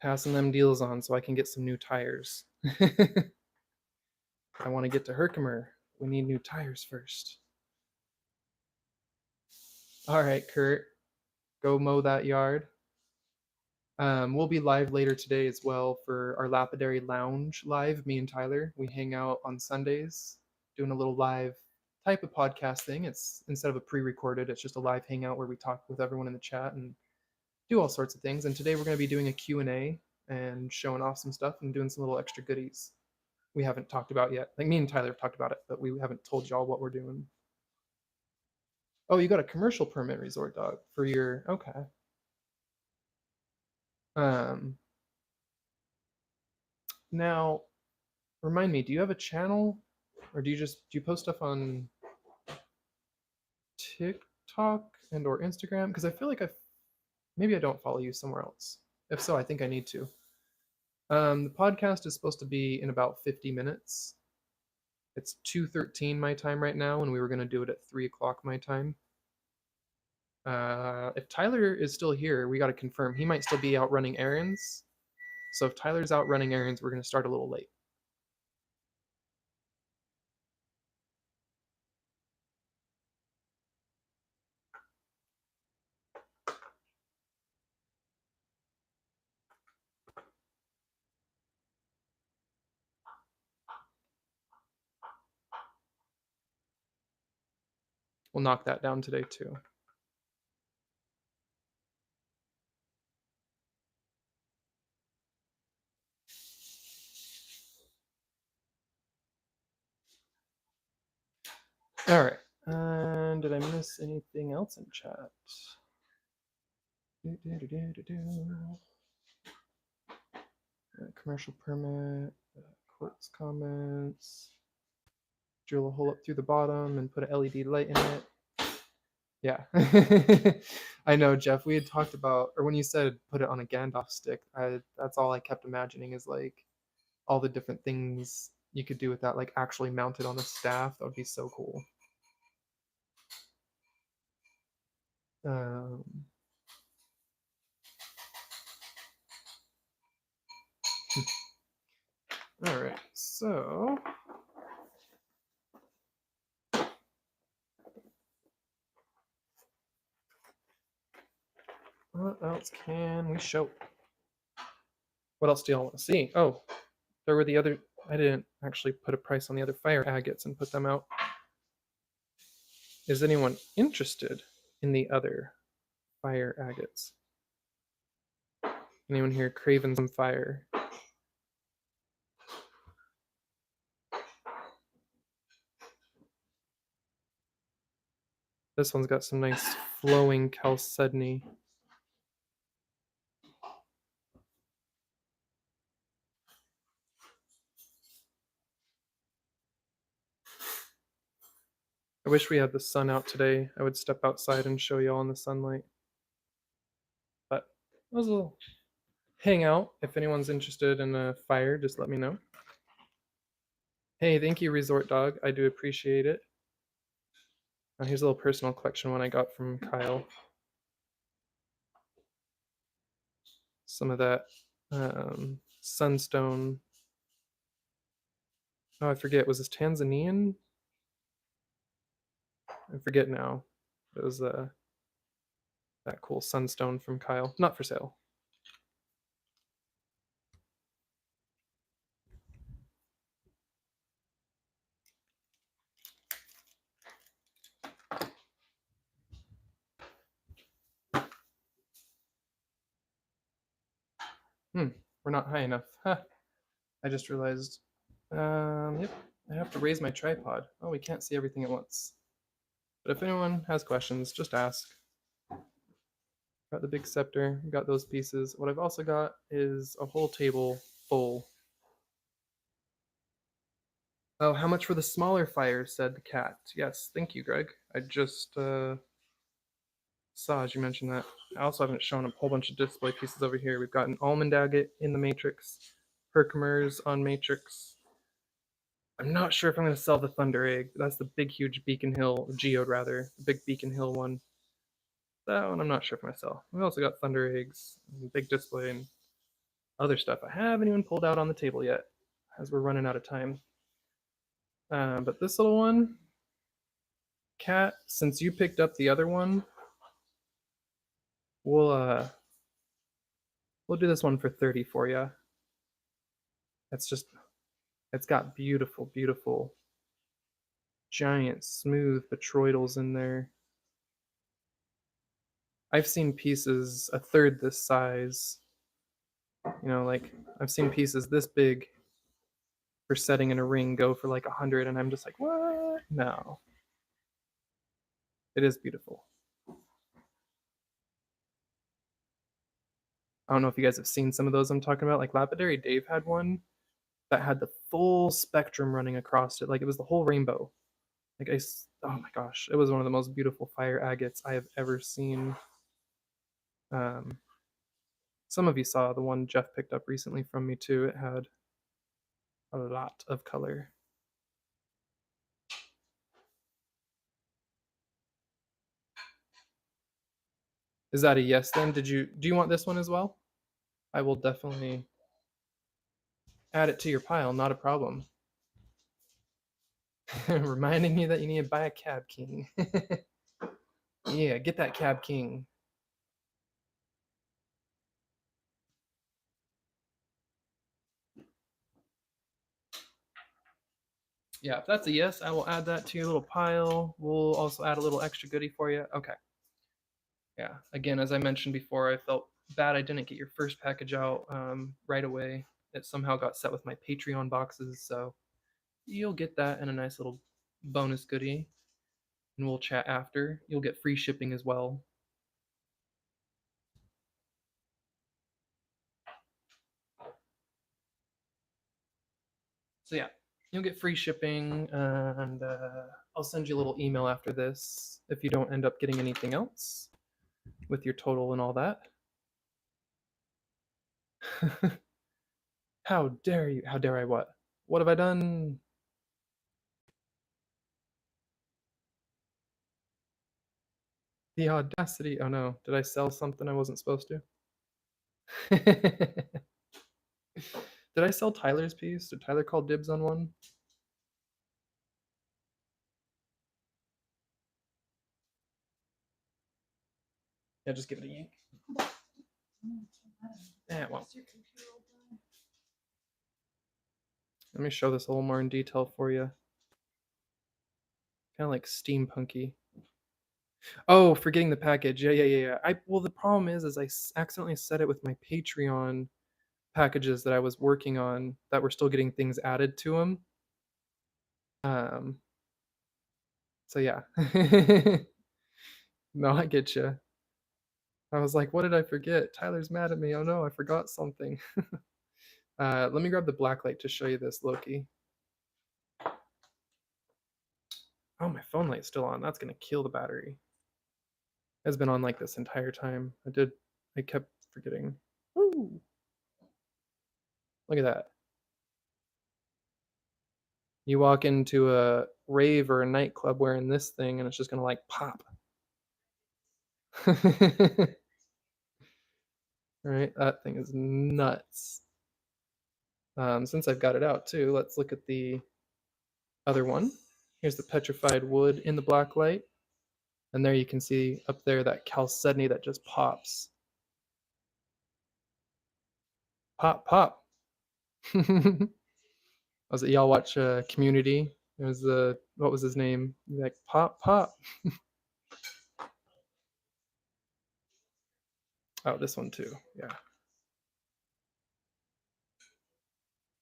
Passing them deals on so I can get some new tires. I want to get to Herkimer. We need new tires first. All right, Kurt, go mow that yard. We'll be live later today as well for our Lapidary Lounge live. Me and Tyler, we hang out on Sundays, doing a little live type of podcast thing. It's instead of a pre-recorded, it's just a live hangout where we talk with everyone in the chat and do all sorts of things. And today we're going to be doing a Q&A and showing off some stuff and doing some little extra goodies we haven't talked about yet. Like me and Tyler have talked about it, but we haven't told y'all what we're doing. Oh, you got a commercial permit, Resort Dog, for your okay. Um, Now remind me, do you have a channel, or do you post stuff on TikTok and or Instagram? Because I feel like maybe I don't follow you somewhere else. If so, I think I need to. The podcast is supposed to be in about 50 minutes. It's 2:13 my time right now, and we were going to do it at 3 o'clock my time. If Tyler is still here, we got to confirm. He might still be out running errands. So if Tyler's out running errands, we're going to start a little late. We'll knock that down today too. All right. Did I miss anything else in chat? Commercial permit, quartz comments, drill a hole up through the bottom and put an LED light in it. Yeah. I know, Jeff. We had talked about, or when you said put it on a Gandalf stick, that's all I kept imagining is like all the different things you could do with that, like actually mounted on a staff. That would be so cool. Um, all right, so what else can we show? What else do y'all want to see? Oh, there were the other. I didn't actually put a price on the other fire agates and put them out. Is anyone interested in the other fire agates? Anyone here craving some fire? This one's got some nice flowing chalcedony. I wish we had the sun out today. I would step outside and show y'all in the sunlight. But it was a little hangout. If anyone's interested in a fire, just let me know. Hey, thank you, Resort Dog. I do appreciate it. Here's a little personal collection one I got from Kyle. Some of that sunstone. Oh, I forget. Was this Tanzanian? I forget now. It was that cool sunstone from Kyle. Not for sale. We're not high enough. Huh. I just realized. Yep. I have to raise my tripod. Oh, we can't see everything at once. But if anyone has questions, just ask. Got the big scepter, got those pieces. What I've also got is a whole table full. Oh, how much for the smaller fire, said the cat. Yes, thank you, Greg. I just saw as you mentioned that. I also haven't shown a whole bunch of display pieces over here. We've got an almond agate in the matrix, Herkimer's on matrix. I'm not sure if I'm going to sell the Thunder Egg. That's the big, huge Beacon Hill, Geode rather, the big Beacon Hill one. That one I'm not sure if I'm going to sell. We also got Thunder Eggs, big display, and other stuff I haven't even pulled out on the table yet, as we're running out of time. But this little one, Cat, since you picked up the other one, we'll do this one for 30 for you. It's got beautiful, beautiful, giant, smooth botryoidals in there. I've seen pieces a third this size. Like I've seen pieces this big for setting in a ring go for like 100, and I'm just like, what? No. It is beautiful. I don't know if you guys have seen some of those I'm talking about. Like Lapidary Dave had one that had the full spectrum running across it. Like it was the whole rainbow. Oh my gosh, it was one of the most beautiful fire agates I have ever seen. Some of you saw the one Jeff picked up recently from me too. It had a lot of color. Is that a yes then? Do you want this one as well? I will definitely add it to your pile, not a problem. Reminding you that you need to buy a Cab King. Yeah, get that Cab King. Yeah, if that's a yes, I will add that to your little pile. We'll also add a little extra goodie for you. Okay. Yeah, again, as I mentioned before, I felt bad I didn't get your first package out right away. It somehow got set with my Patreon boxes, so you'll get that and a nice little bonus goodie. And we'll chat after. You'll get free shipping as well. So yeah, you'll get free shipping, and I'll send you a little email after this if you don't end up getting anything else with your total and all that. How dare you? How dare I what? What have I done? The audacity. Oh no, did I sell something I wasn't supposed to? Did I sell Tyler's piece? Did Tyler call dibs on one? Yeah, just give it a yank. Yeah, well. Let me show this a little more in detail for you. Kind of like steampunky. Oh, forgetting the package. Yeah. Well, the problem is I accidentally set it with my Patreon packages that I was working on that were still getting things added to them. So yeah. No, I get you. I was like, what did I forget? Tyler's mad at me. Oh no, I forgot something. Let me grab the black light to show you this, Loki. Oh, my phone light's still on. That's gonna kill the battery. It's been on like this entire time. I kept forgetting. Woo! Look at that. You walk into a rave or a nightclub wearing this thing and it's just gonna like pop. Right? That thing is nuts. Since I've got it out too, let's look at the other one. Here's the petrified wood in the black light. And there you can see up there that chalcedony that just pops. Pop, pop. Was it y'all watch Community? It was what was his name? Like pop, pop. Oh, this one too. Yeah.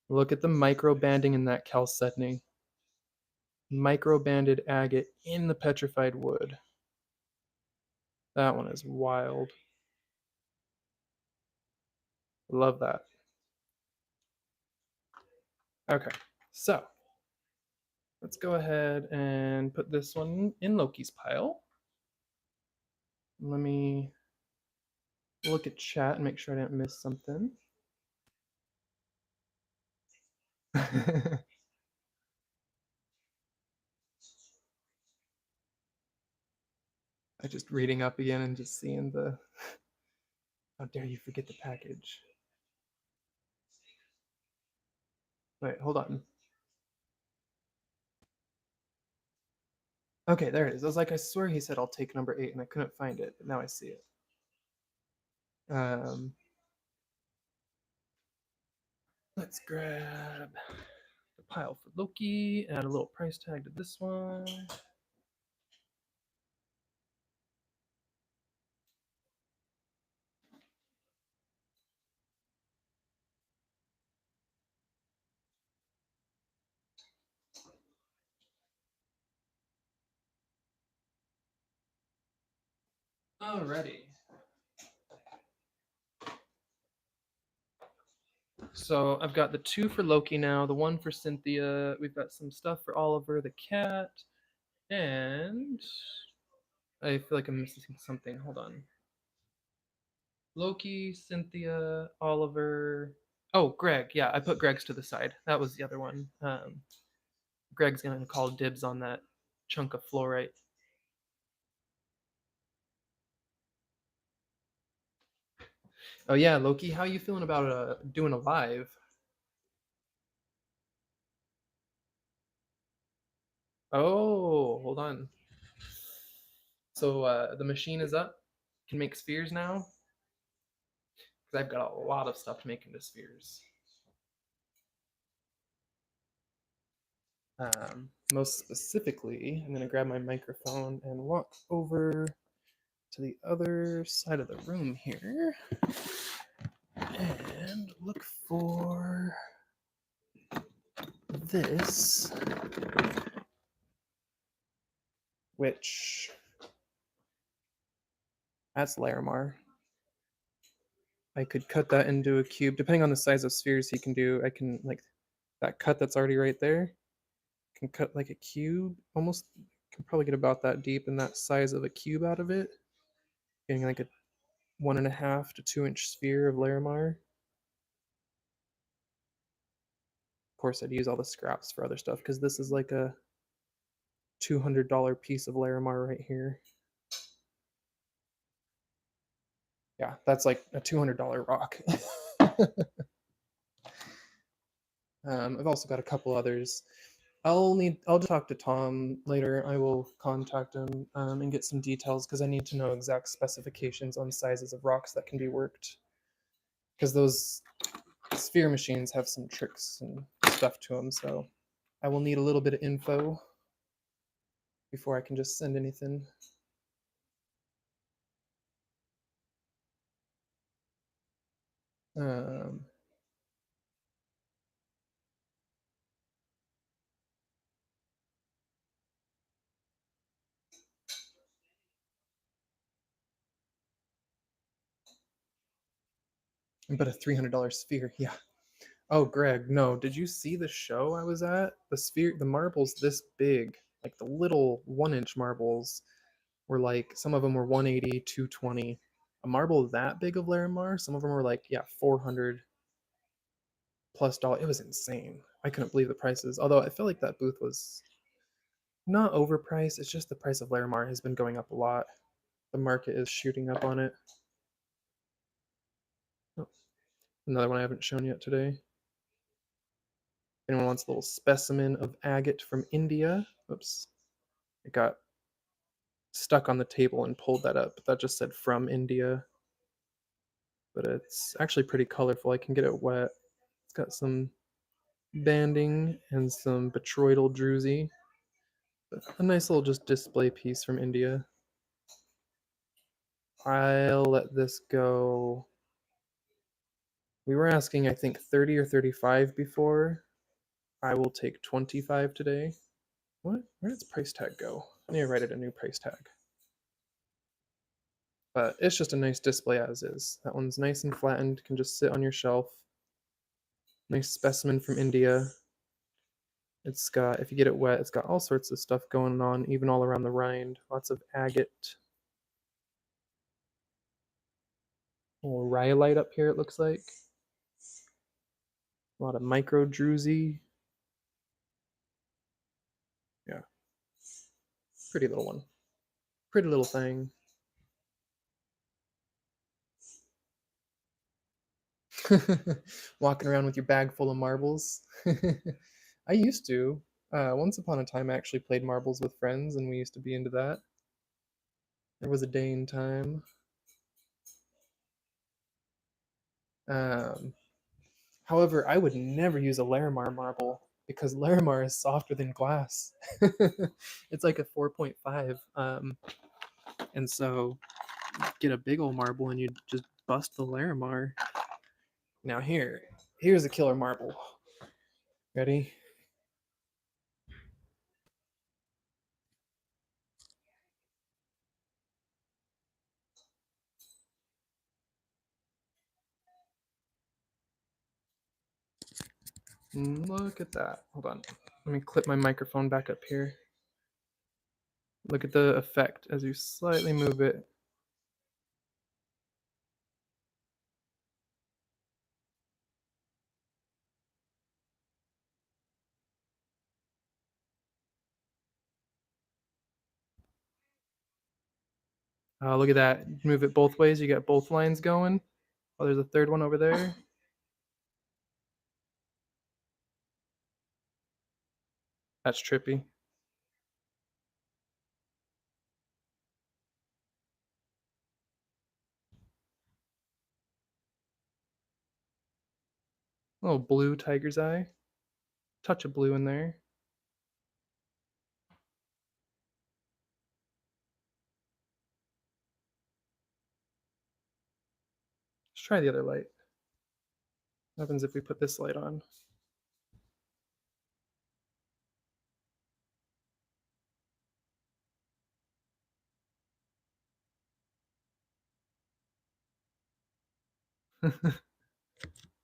Look at the micro banding in that chalcedony. Micro banded agate in the petrified wood. That one is wild. Love that. Okay, so let's go ahead and put this one in Loki's pile. Let me look at chat and make sure I didn't miss something. I just reading up again and just seeing the, how dare you forget the package. Wait, hold on. Okay, there it is. I was like, I swear he said I'll take number 8 and I couldn't find it, but now I see it. Let's grab the pile for Loki, add a little price tag to this one. Alrighty. So I've got the 2 for Loki now, the 1 for Cynthia. We've got some stuff for Oliver the cat, and I feel like I'm missing something. Hold on. Loki, Cynthia, Oliver. Oh, Greg. Yeah, I put Greg's to the side. That was the other one. Greg's gonna call dibs on that chunk of fluorite. Oh yeah, Loki, how you feeling about doing a live? Oh, hold on. So the machine is up. Can make spheres now. Because I've got a lot of stuff to make into spheres. Most specifically, I'm going to grab my microphone and walk over to the other side of the room here and look for this, which that's Larimar. I could cut that into a cube. Depending on the size of spheres he can do, I can, like, that cut that's already right there, can cut like a cube, almost, can probably get about that deep and that size of a cube out of it, getting like a 1.5 to 2 inch sphere of Larimar. Of course, I'd use all the scraps for other stuff because this is like a $200 piece of Larimar right here. Yeah, that's like a $200 rock. I've also got a couple others. I'll talk to Tom later. I will contact him and get some details because I need to know exact specifications on sizes of rocks that can be worked. Because those sphere machines have some tricks and stuff to them, so I will need a little bit of info before I can just send anything. Um, but a $300 sphere, yeah. Oh, Greg, no. Did you see the show I was at? The marbles this big, like the little 1 inch marbles were like, some of them were 180, 220. A marble that big of Larimar, some of them were like, yeah, 400 plus dollar. It was insane. I couldn't believe the prices. Although I feel like that booth was not overpriced. It's just the price of Larimar has been going up a lot. The market is shooting up on it. Oh, another one I haven't shown yet today. Anyone wants a little specimen of agate from India? Oops. It got stuck on the table and pulled that up. That just said from India. But it's actually pretty colorful. I can get it wet. It's got some banding and some botryoidal druzy. A nice little just display piece from India. I'll let this go We were asking, I think, 30 or 35 before. I will take 25 today. What? Where does price tag go? I need to write it a new price tag. But it's just a nice display as is. That one's nice and flattened, can just sit on your shelf. Nice specimen from India. It's got, if you get it wet, it's got all sorts of stuff going on, even all around the rind. Lots of agate. A little rhyolite up here, it looks like. A lot of micro druzy. Yeah. Pretty little one. Pretty little thing. Walking around with your bag full of marbles. I used to. Once upon a time, I actually played marbles with friends, and we used to be into that. There was a day in time. Um, However, I would never use a Larimar marble because Larimar is softer than glass. It's like a 4.5. And so get a big old marble and you just bust the Larimar. Now here's a killer marble. Ready? Look at that. Hold on. Let me clip my microphone back up here. Look at the effect as you slightly move it. Look at that. Move it both ways. You got both lines going. Oh, there's a third one over there. That's trippy. A little blue tiger's eye. Touch of blue in there. Let's try the other light. What happens if we put this light on?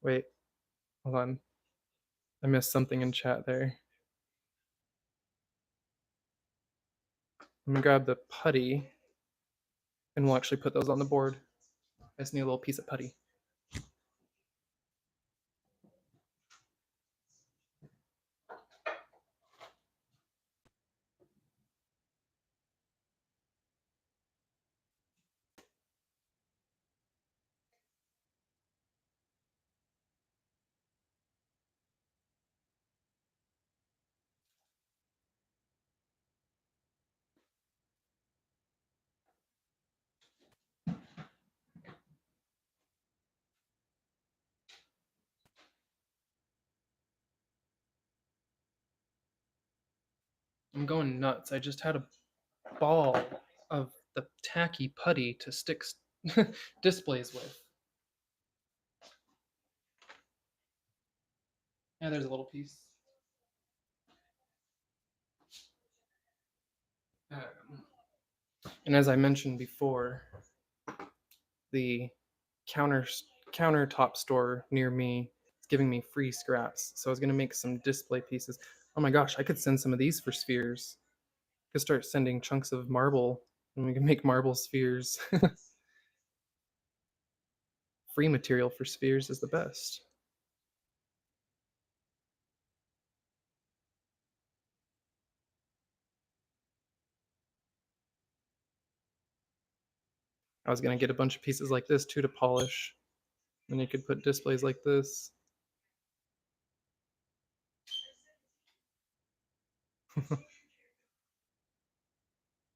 Wait, hold on. I missed something in chat there. I'm gonna grab the putty and we'll actually put those on the board. I just need a little piece of putty. I'm going nuts. I just had a ball of the tacky putty to stick displays with. Yeah, there's a little piece. And as I mentioned before, the countertop store near me is giving me free scraps. So I was gonna make some display pieces. Oh my gosh, I could send some of these for spheres. I could start sending chunks of marble and we can make marble spheres. Free material for spheres is the best. I was gonna get a bunch of pieces like this too to polish. And you could put displays like this.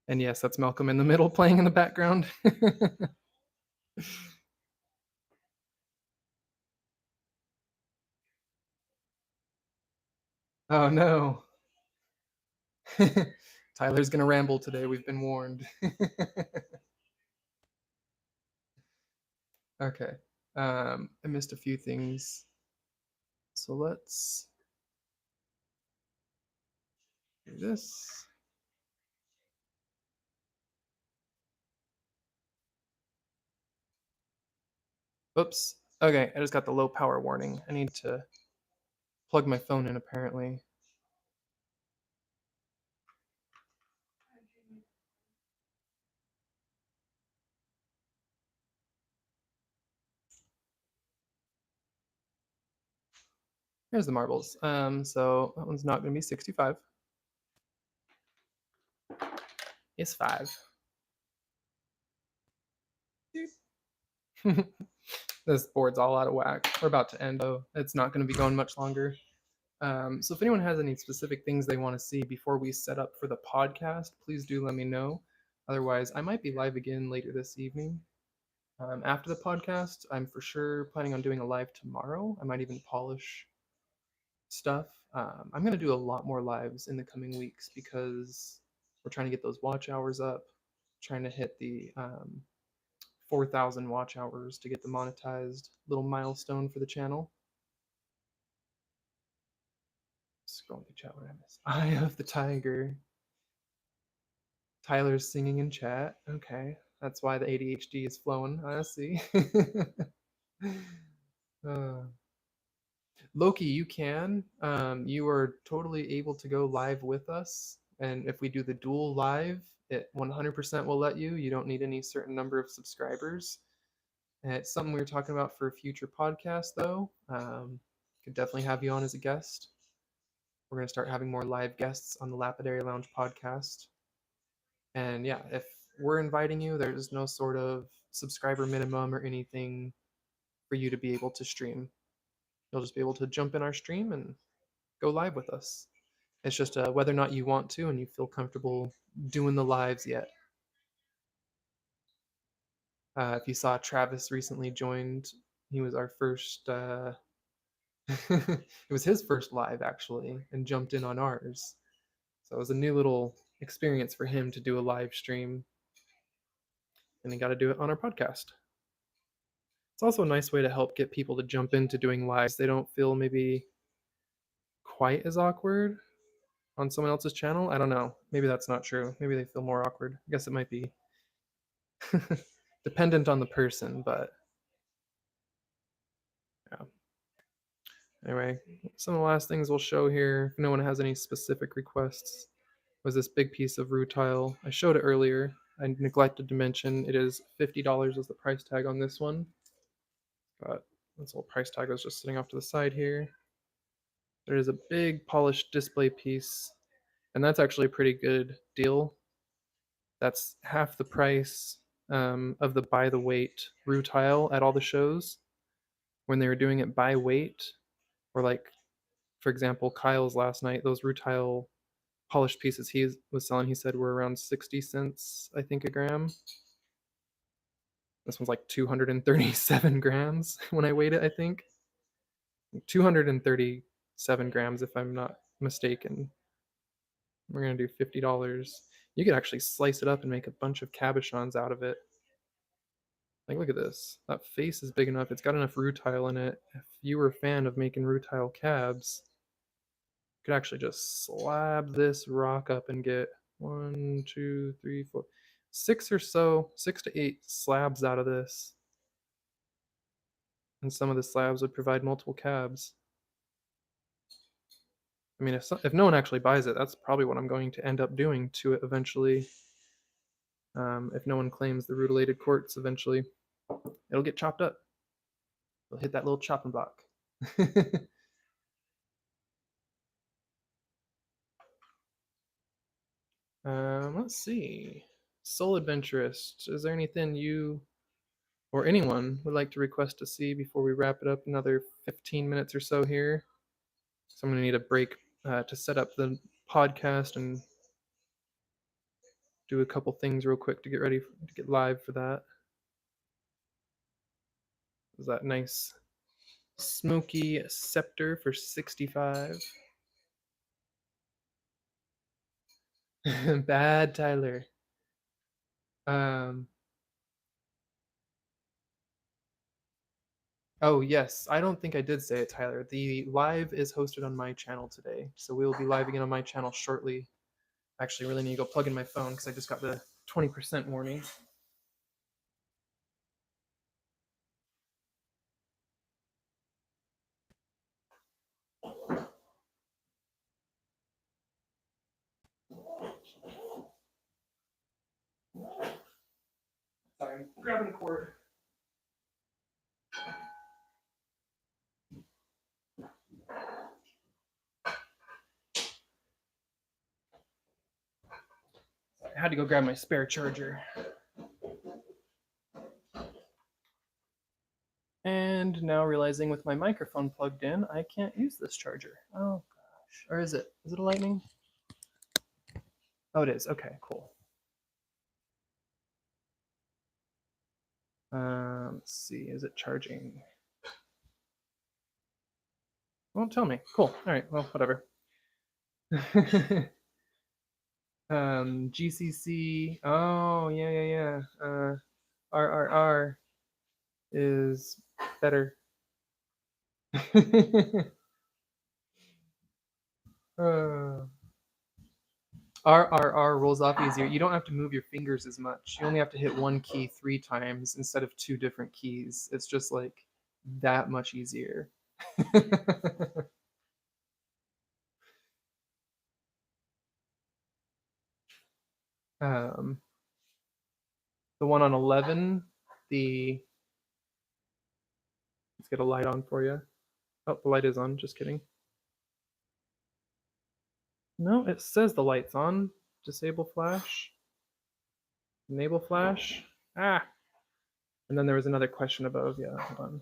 And yes, that's Malcolm in the middle playing in the background. Oh no. Tyler's gonna ramble today, we've been warned. Okay. I missed a few things. So let's do this. Oops. Okay, I just got the low power warning. I need to plug my phone in apparently. Here's the marbles. So that one's not going to be 65. It's 5. This board's all out of whack. We're about to end though. It's not going to be going much longer. So if anyone has any specific things they want to see before we set up for the podcast, please do let me know. Otherwise, I might be live again later this evening. After the podcast, I'm for sure planning on doing a live tomorrow. I might even polish stuff. I'm going to do a lot more lives in the coming weeks because we're trying to get those watch hours up, trying to hit the 4,000 watch hours to get the monetized little milestone for the channel. Scrolling through chat, what did I miss? Eye of the Tiger. Tyler's singing in chat. Okay, that's why the ADHD is flowing. I see. uh, Loki, you can. You are totally able to go live with us. And if we do the dual live, it 100% will let you. You don't need any certain number of subscribers. And it's something we were talking about for a future podcast, though. Could definitely have you on as a guest. We're going to start having more live guests on the Lapidary Lounge podcast. And yeah, if we're inviting you, there's no sort of subscriber minimum or anything for you to be able to stream. You'll just be able to jump in our stream and go live with us. It's just whether or not you want to and you feel comfortable doing the lives yet. If you saw Travis recently joined, he was our first. It was his first live actually, and jumped in on ours. So it was a new little experience for him to do a live stream, and he got to do it on our podcast. It's also a nice way to help get people to jump into doing lives. They don't feel maybe quite as awkward on someone else's channel. I don't know. Maybe that's not true. Maybe they feel more awkward. I guess it might be dependent on the person, but yeah. Anyway, some of the last things we'll show here, if no one has any specific requests, was this big piece of rutile. I showed it earlier. I neglected to mention it is $50 is the price tag on this one. But this little price tag was just sitting off to the side here. There is a big polished display piece, and that's actually a pretty good deal. That's half the price of the by the weight rutile at all the shows. When they were doing it by weight, or like, for example, Kyle's last night, those rutile polished pieces he was selling, he said were around 60 cents, I think, a gram. This one's like 237 grams when I weighed it, I think. 237 grams, if I'm not mistaken. We're going to do $50. You could actually slice it up and make a bunch of cabochons out of it. Like, look at this. That face is big enough. It's got enough rutile in it. If you were a fan of making rutile cabs, you could actually just slab this rock up and get 1, 2, 3, 4, 6 or so, 6 to 8 slabs out of this. And some of the slabs would provide multiple cabs. I mean, if no one actually buys it, that's probably what I'm going to end up doing to it eventually. If no one claims the rutilated quartz eventually, it'll get chopped up. It'll hit that little chopping block. Let's see. Soul Adventurist, is there anything you or anyone would like to request to see before we wrap it up another 15 minutes or so here? So I'm going to need a break to set up the podcast and do a couple things real quick to get ready to get live for that. Is that nice smoky scepter for 65? Bad Tyler. Um, Oh, yes. I don't think I did say it, Tyler. The live is hosted on my channel today. So we will be live again on my channel shortly. Actually, really need to go plug in my phone because I just got the 20% warning. Sorry, I'm grabbing a cord. I had to go grab my spare charger. And now realizing with my microphone plugged in, I can't use this charger. Oh gosh. Or is it? Is it a lightning? Oh, it is. Okay, cool. Let's see. Is it charging? Won't tell me. Cool. All right. Well, whatever. GCC. Oh, yeah, yeah, yeah. RRR is better. uh, RRR rolls off easier. You don't have to move your fingers as much. You only have to hit one key 3 times instead of 2 different keys. It's just like that much easier. um, the one on 11, let's get a light on for you. Oh, the light is on. Just kidding. No, it says the light's on. Disable flash. Enable flash. Ah. And then there was another question above. Yeah, hold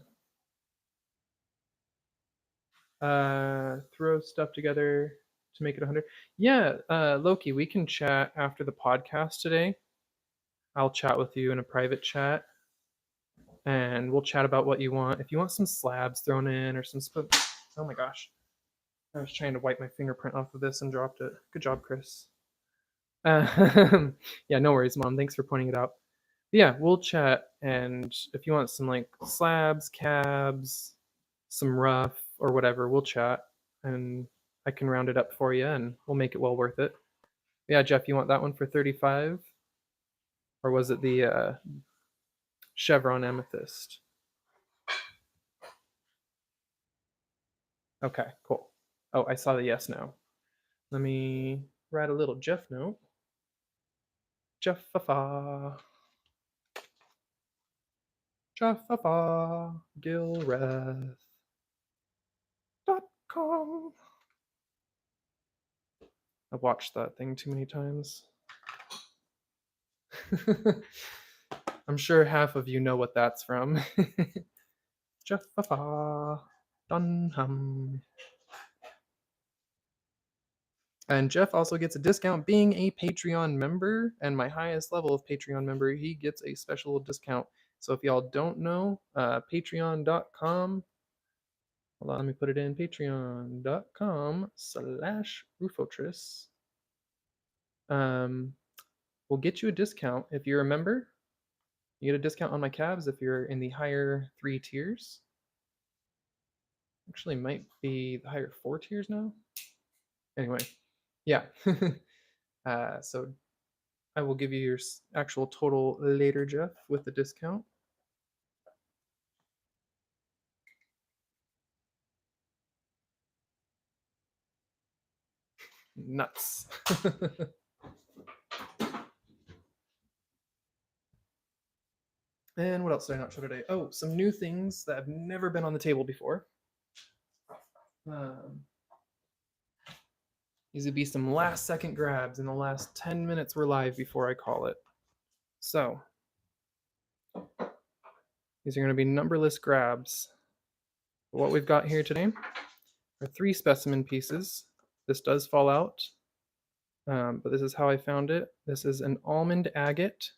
on. Throw stuff together to make it 100. Yeah, Loki, we can chat after the podcast today. I'll chat with you in a private chat, and we'll chat about what you want. If you want some slabs thrown in or some oh my gosh, I was trying to wipe my fingerprint off of this and dropped it. Good job, Chris. Yeah, no worries, Mom. Thanks for pointing it out. But yeah, we'll chat, and if you want some like slabs, cabs, some rough or whatever, we'll chat, and I can round it up for you, and we'll make it well worth it. Yeah, Jeff, you want that one for 35, or was it the chevron amethyst? Okay, cool. Oh, I saw the yes now. Let me write a little Jeff note. Jeff Fafa. Jeff Fafa. Gilreth.com. I've watched that thing too many times. I'm sure half of you know what that's from. Jeff Fafa. Dunham. And Jeff also gets a discount being a Patreon member. And my highest level of Patreon member, he gets a special discount. So if y'all don't know, patreon.com. Hold on, let me put it in. Patreon.com/Rufotris. Will get you a discount if you're a member. You get a discount on my cabs if you're in the higher 3 tiers. Actually, might be the higher 4 tiers now. Anyway, yeah. So I will give you your actual total later, Jeff, with the discount. Nuts. And what else did I not show today? Oh, some new things that have never been on the table before. These would be some last second grabs in the last 10 minutes we're live before I call it. So, these are going to be numberless grabs. What we've got here today are 3 specimen pieces. This does fall out, but this is how I found it. This is an almond agate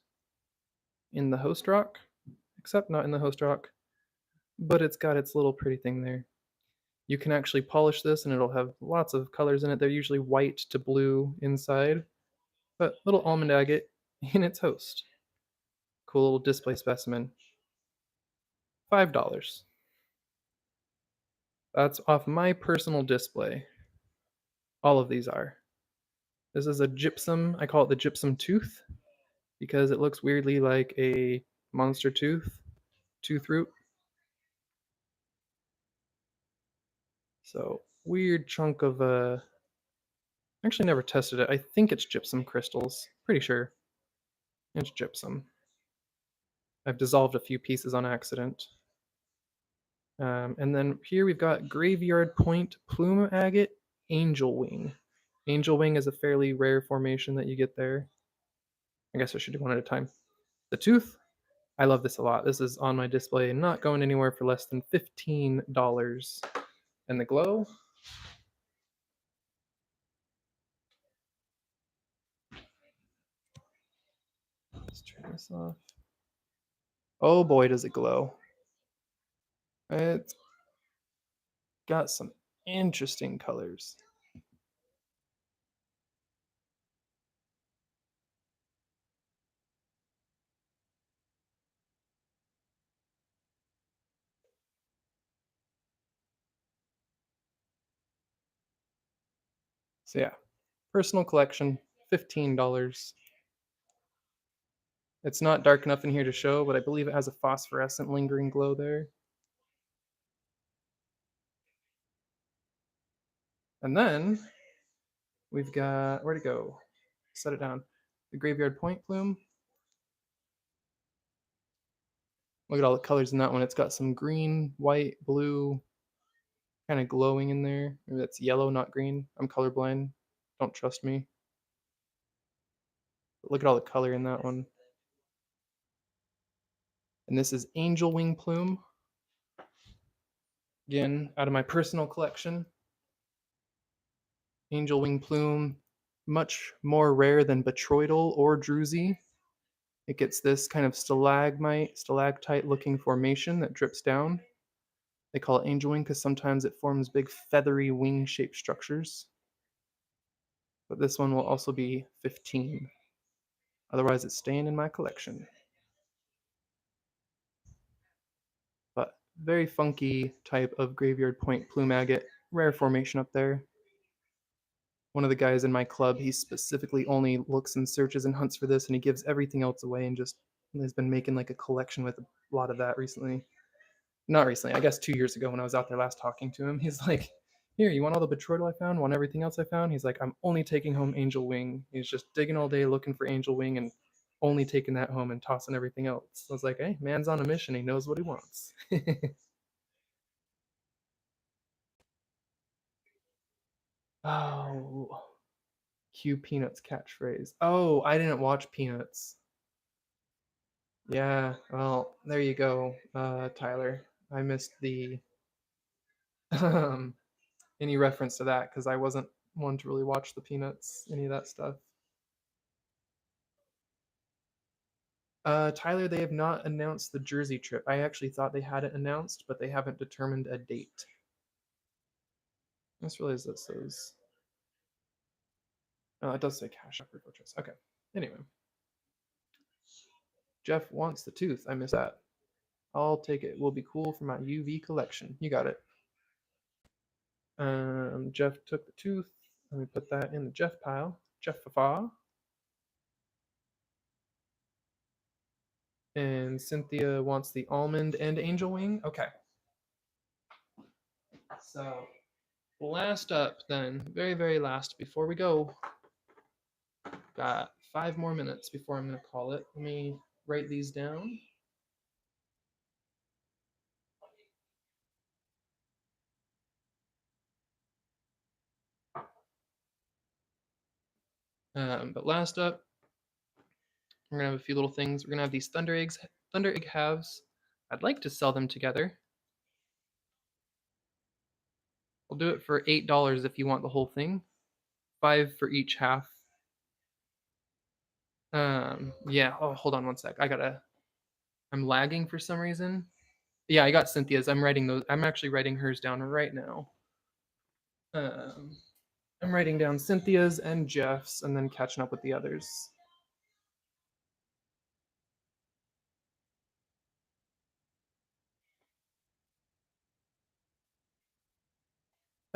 in the host rock, except not in the host rock, but it's got its little pretty thing there. You can actually polish this and it'll have lots of colors in it. They're usually white to blue inside, but little almond agate in its host. Cool little display specimen. $5. That's off my personal display. All of these are. This is a gypsum. I call it the gypsum tooth because it looks weirdly like a monster tooth root. So weird chunk of actually never tested it. I think it's gypsum crystals. Pretty sure it's gypsum. I've dissolved a few pieces on accident. And then here we've got graveyard point plume agate angel wing. Angel wing is a fairly rare formation that you get there. I guess I should do one at a time. The tooth, I love this a lot. This is on my display, not going anywhere for less than $15. And the glow, let's turn this off. Oh boy, does it glow. It's got some interesting colors. So yeah, personal collection, $15. It's not dark enough in here to show, but I believe it has a phosphorescent lingering glow there. And then we've got, where'd it go? Set it down. The graveyard point plume. Look at all the colors in that one. It's got some green, white, blue, kind of glowing in there. Maybe that's yellow, not green. I'm colorblind. Don't trust me. But look at all the color in that one. And this is angel wing plume. Again, out of my personal collection. Angel wing plume, much more rare than botryoidal or druzy. It gets this kind of stalactite looking formation that drips down. They call it angel wing because sometimes it forms big feathery wing shaped structures. But this one will also be 15. Otherwise, it's staying in my collection. But very funky type of graveyard point plume agate, rare formation up there. One of the guys in my club, he specifically only looks and searches and hunts for this, and he gives everything else away and just has been making like a collection with a lot of that recently. Not recently, I guess 2 years ago when I was out there last talking to him. He's like, here, you want all the botryoidal I found? Want everything else I found? He's like, I'm only taking home angel wing. He's just digging all day looking for angel wing and only taking that home and tossing everything else. I was like, hey, man's on a mission. He knows what he wants. Oh, cue Peanuts catchphrase. Oh, I didn't watch Peanuts. Yeah, well, there you go, Tyler. I missed the any reference to that because I wasn't one to really watch the Peanuts, any of that stuff. Tyler, they have not announced the Jersey trip. I actually thought they had it announced, but they haven't determined a date. I just realized that says. Oh, it does say cash up purchase. Okay. Anyway, Jeff wants the tooth. I missed that. I'll take it. Will be cool for my UV collection. You got it. Jeff took the tooth. Let me put that in the Jeff pile. Jeff Fafa. And Cynthia wants the almond and angel wing. Okay. So last up then, very, very last before we go. Got 5 more minutes before I'm going to call it. Let me write these down. But last up, we're gonna have a few little things. We're gonna have these thunder egg halves. I'd like to sell them together. I'll do it for $8 if you want the whole thing. 5 for each half. Yeah. Oh, hold on one sec. I'm lagging for some reason. Yeah, I got Cynthia's. I'm writing those. I'm actually writing hers down right now. I'm writing down Cynthia's and Jeff's, and then catching up with the others.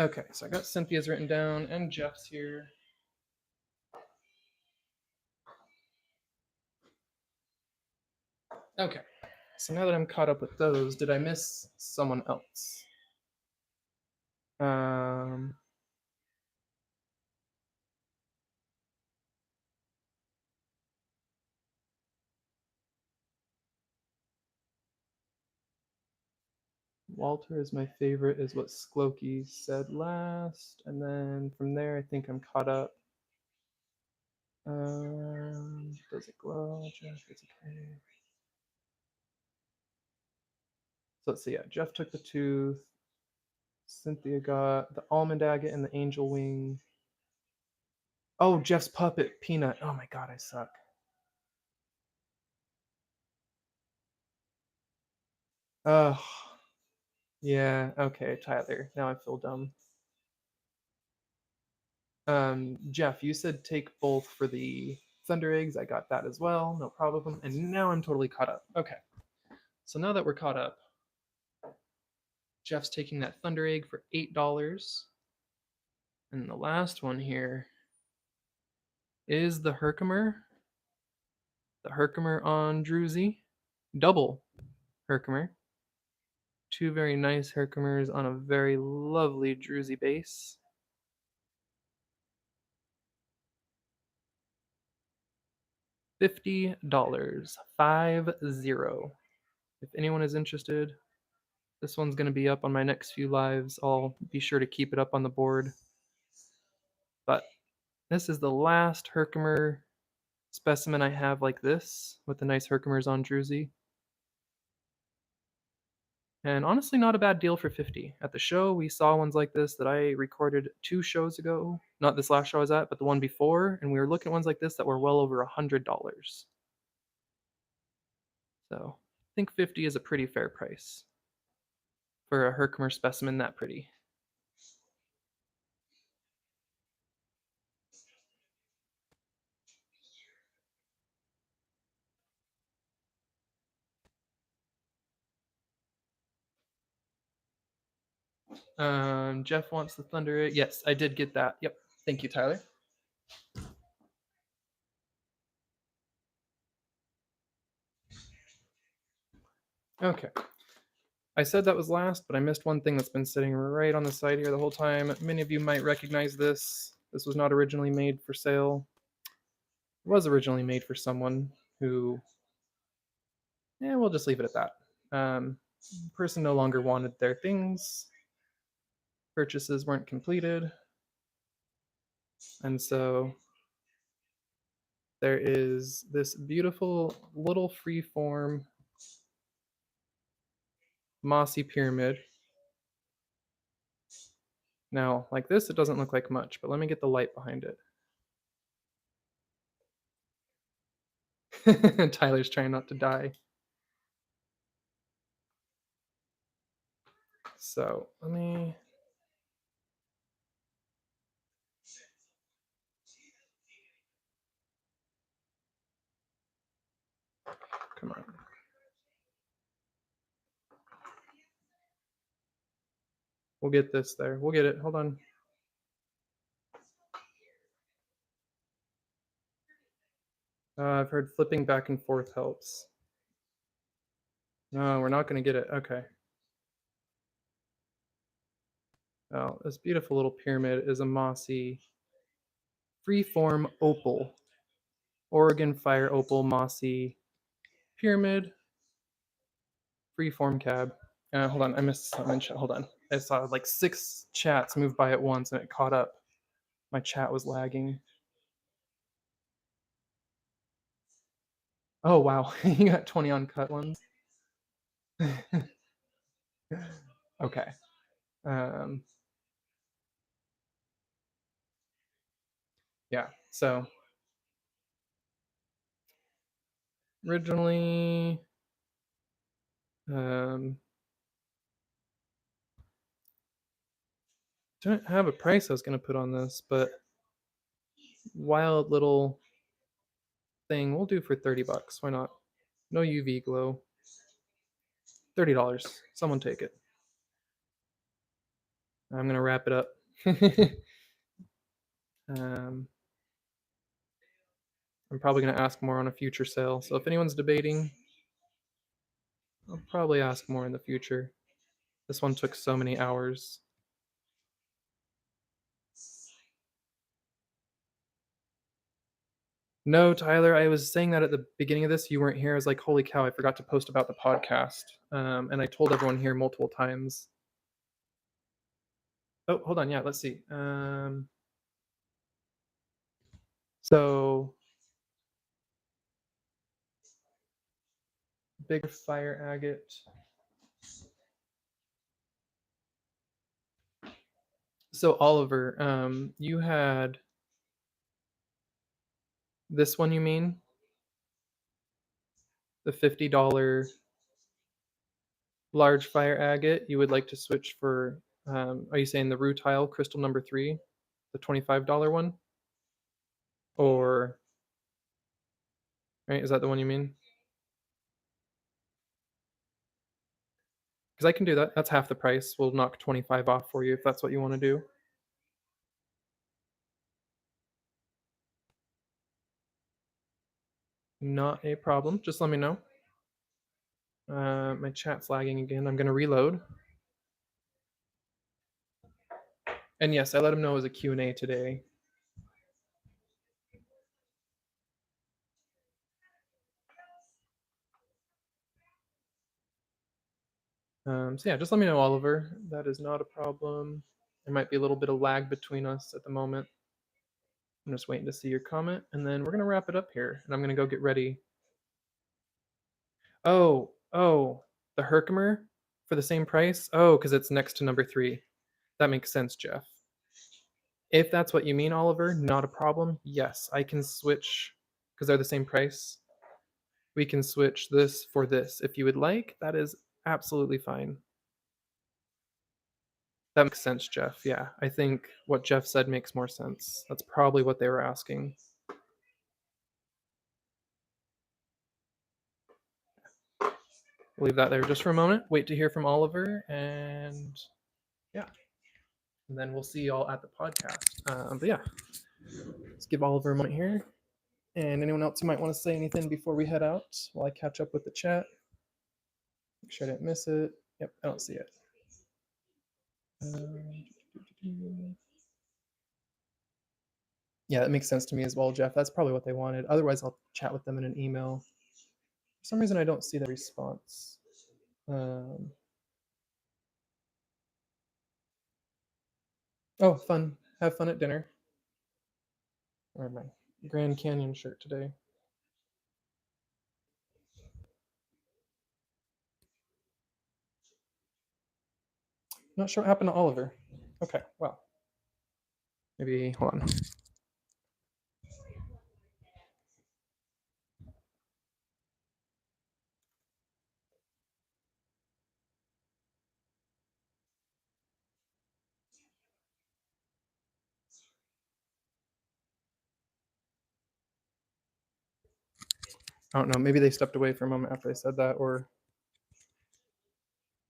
Okay, so I got Cynthia's written down and Jeff's here. Okay, so now that I'm caught up with those, did I miss someone else? Um, Walter is my favorite, is what Skloky said last, and then from there, I think I'm caught up. Does it glow? Jeff, it's okay. So let's see. Yeah, Jeff took the tooth. Cynthia got the almond agate and the angel wing. Oh, Jeff's puppet, Peanut. Oh my god, I suck. Oh, yeah. Okay, Tyler. Now I feel dumb. Jeff, you said take both for the Thunder eggs. I got that as well. No problem. And now I'm totally caught up. Okay. So now that we're caught up, Jeff's taking that Thunder egg for $8. And the last one here is the Herkimer. The Herkimer on Druzy. Double Herkimer. Two very nice Herkimers on a very lovely Druzy base. $50. 50. If anyone is interested, this one's going to be up on my next few lives. I'll be sure to keep it up on the board. But this is the last Herkimer specimen I have like this, with the nice Herkimers on Druzy. And honestly, not a bad deal for 50. At the show, we saw ones like this that I recorded 2 shows ago. Not this last show I was at, but the one before. And we were looking at ones like this that were well over $100. So I think 50 is a pretty fair price for a Herkimer specimen that pretty. Jeff wants the Thunder. Yes, I did get that. Yep. Thank you, Tyler. Okay. I said that was last, but I missed one thing that's been sitting right on the side here the whole time. Many of you might recognize this. This was not originally made for sale. It was originally made for someone who, we'll just leave it at that. Person no longer wanted their things. Purchases weren't completed. And so there is this beautiful little free-form mossy pyramid. Now, like this, it doesn't look like much, but let me get the light behind it. Tyler's trying not to die. So let me. Come on. We'll get this there. We'll get it. Hold on. I've heard flipping back and forth helps. No, we're not going to get it. Okay. Oh, this beautiful little pyramid is a mossy freeform opal. Oregon fire opal mossy pyramid. Freeform cab. Hold on, I missed something. Hold on. I saw like 6 chats move by at once and it caught up. My chat was lagging. Oh, wow. You got 20 uncut ones. Okay. Yeah, so originally didn't have a price I was going to put on this, but wild little thing we'll do for 30 bucks. Why not? No UV glow. $30. Someone take it. I'm gonna wrap it up. I'm probably gonna ask more on a future sale. So if anyone's debating, I'll probably ask more in the future. This one took so many hours. No, Tyler, I was saying that at the beginning of this. You weren't here. I was like, holy cow, I forgot to post about the podcast. And I told everyone here multiple times. Oh, hold on. Yeah, let's see. So, big fire agate. So, Oliver, you had this one, you mean? The $50 large fire agate. You would like to switch for, are you saying the rutile crystal number 3, the $25 one? Or, right, is that the one you mean? Because I can do that. That's half the price. We'll knock 25 off for you if that's what you want to do. Not a problem. Just let me know. My chat's lagging again. I'm going to reload. And yes, I let him know it was a Q&A today. So yeah, just let me know, Oliver. That is not a problem. There might be a little bit of lag between us at the moment. I'm just waiting to see your comment, and then we're going to wrap it up here, and I'm going to go get ready. Oh, the Herkimer for the same price? Oh, because it's next to number 3. That makes sense, Jeff. If that's what you mean, Oliver, not a problem. Yes, I can switch because they're the same price. We can switch this for this if you would like. That is absolutely fine. That makes sense, Jeff. Yeah, I think what Jeff said makes more sense. That's probably what they were asking. We'll leave that there just for a moment. Wait to hear from Oliver, and yeah, and then we'll see y'all at the podcast. But yeah, let's give Oliver a moment here. And anyone else who might want to say anything before we head out while I catch up with the chat. Make sure I didn't miss it. Yep, I don't see it. Yeah, that makes sense to me as well, Jeff. That's probably what they wanted. Otherwise, I'll chat with them in an email. For some reason, I don't see the response. Oh, fun. Have fun at dinner. Or my Grand Canyon shirt today. Not sure what happened to Oliver. Okay, well. Maybe, hold on. I don't know. Maybe they stepped away for a moment after I said that, or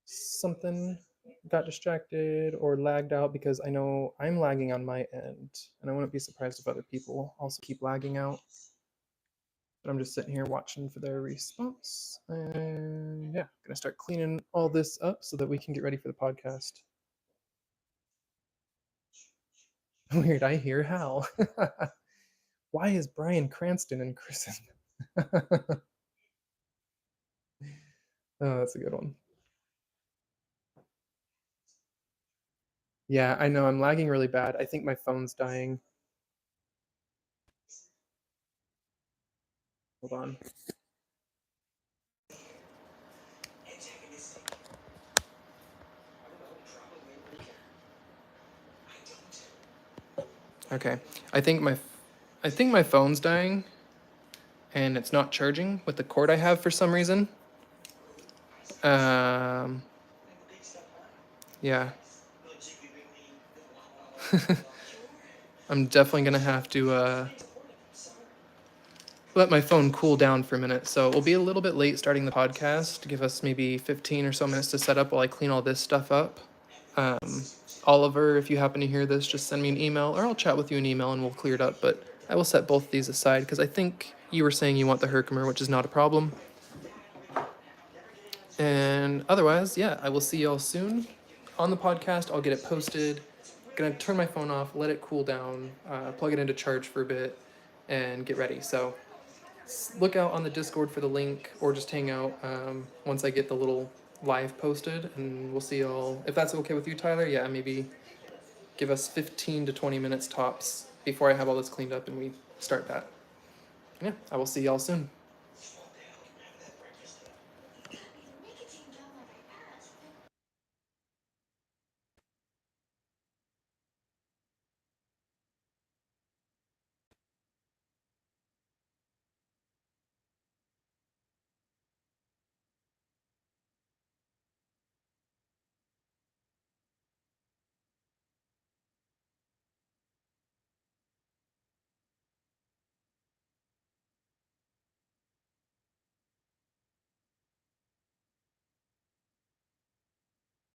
something got distracted or lagged out, because I know I'm lagging on my end, and I wouldn't be surprised if other people also keep lagging out. But I'm just sitting here watching for their response. And yeah, gonna start cleaning all this up so that we can get ready for the podcast. Weird, I hear Hal. Why is Brian Cranston in Chris's? Oh, that's a good one. Yeah, I know I'm lagging really bad. I think my phone's dying. Hold on. Okay, I think my phone's dying, and it's not charging with the cord I have for some reason. Yeah. I'm definitely gonna have to let my phone cool down for a minute. So we'll be a little bit late starting the podcast. Give us maybe 15 or so minutes to set up while I clean all this stuff up. Oliver, if you happen to hear this, just send me an email, or I'll chat with you an email and we'll clear it up. But I will set both of these aside because I think you were saying you want the Herkimer, which is not a problem. And otherwise, yeah, I will see y'all soon on the podcast. I'll get it posted. Gonna turn my phone off, let it cool down, plug it into charge for a bit, and get ready. So look out on the Discord for the link, or just hang out once I get the little live posted, and we'll see y'all. If that's okay with you, Tyler, yeah, maybe give us 15 to 20 minutes tops before I have all this cleaned up and we start that. Yeah, I will see y'all soon.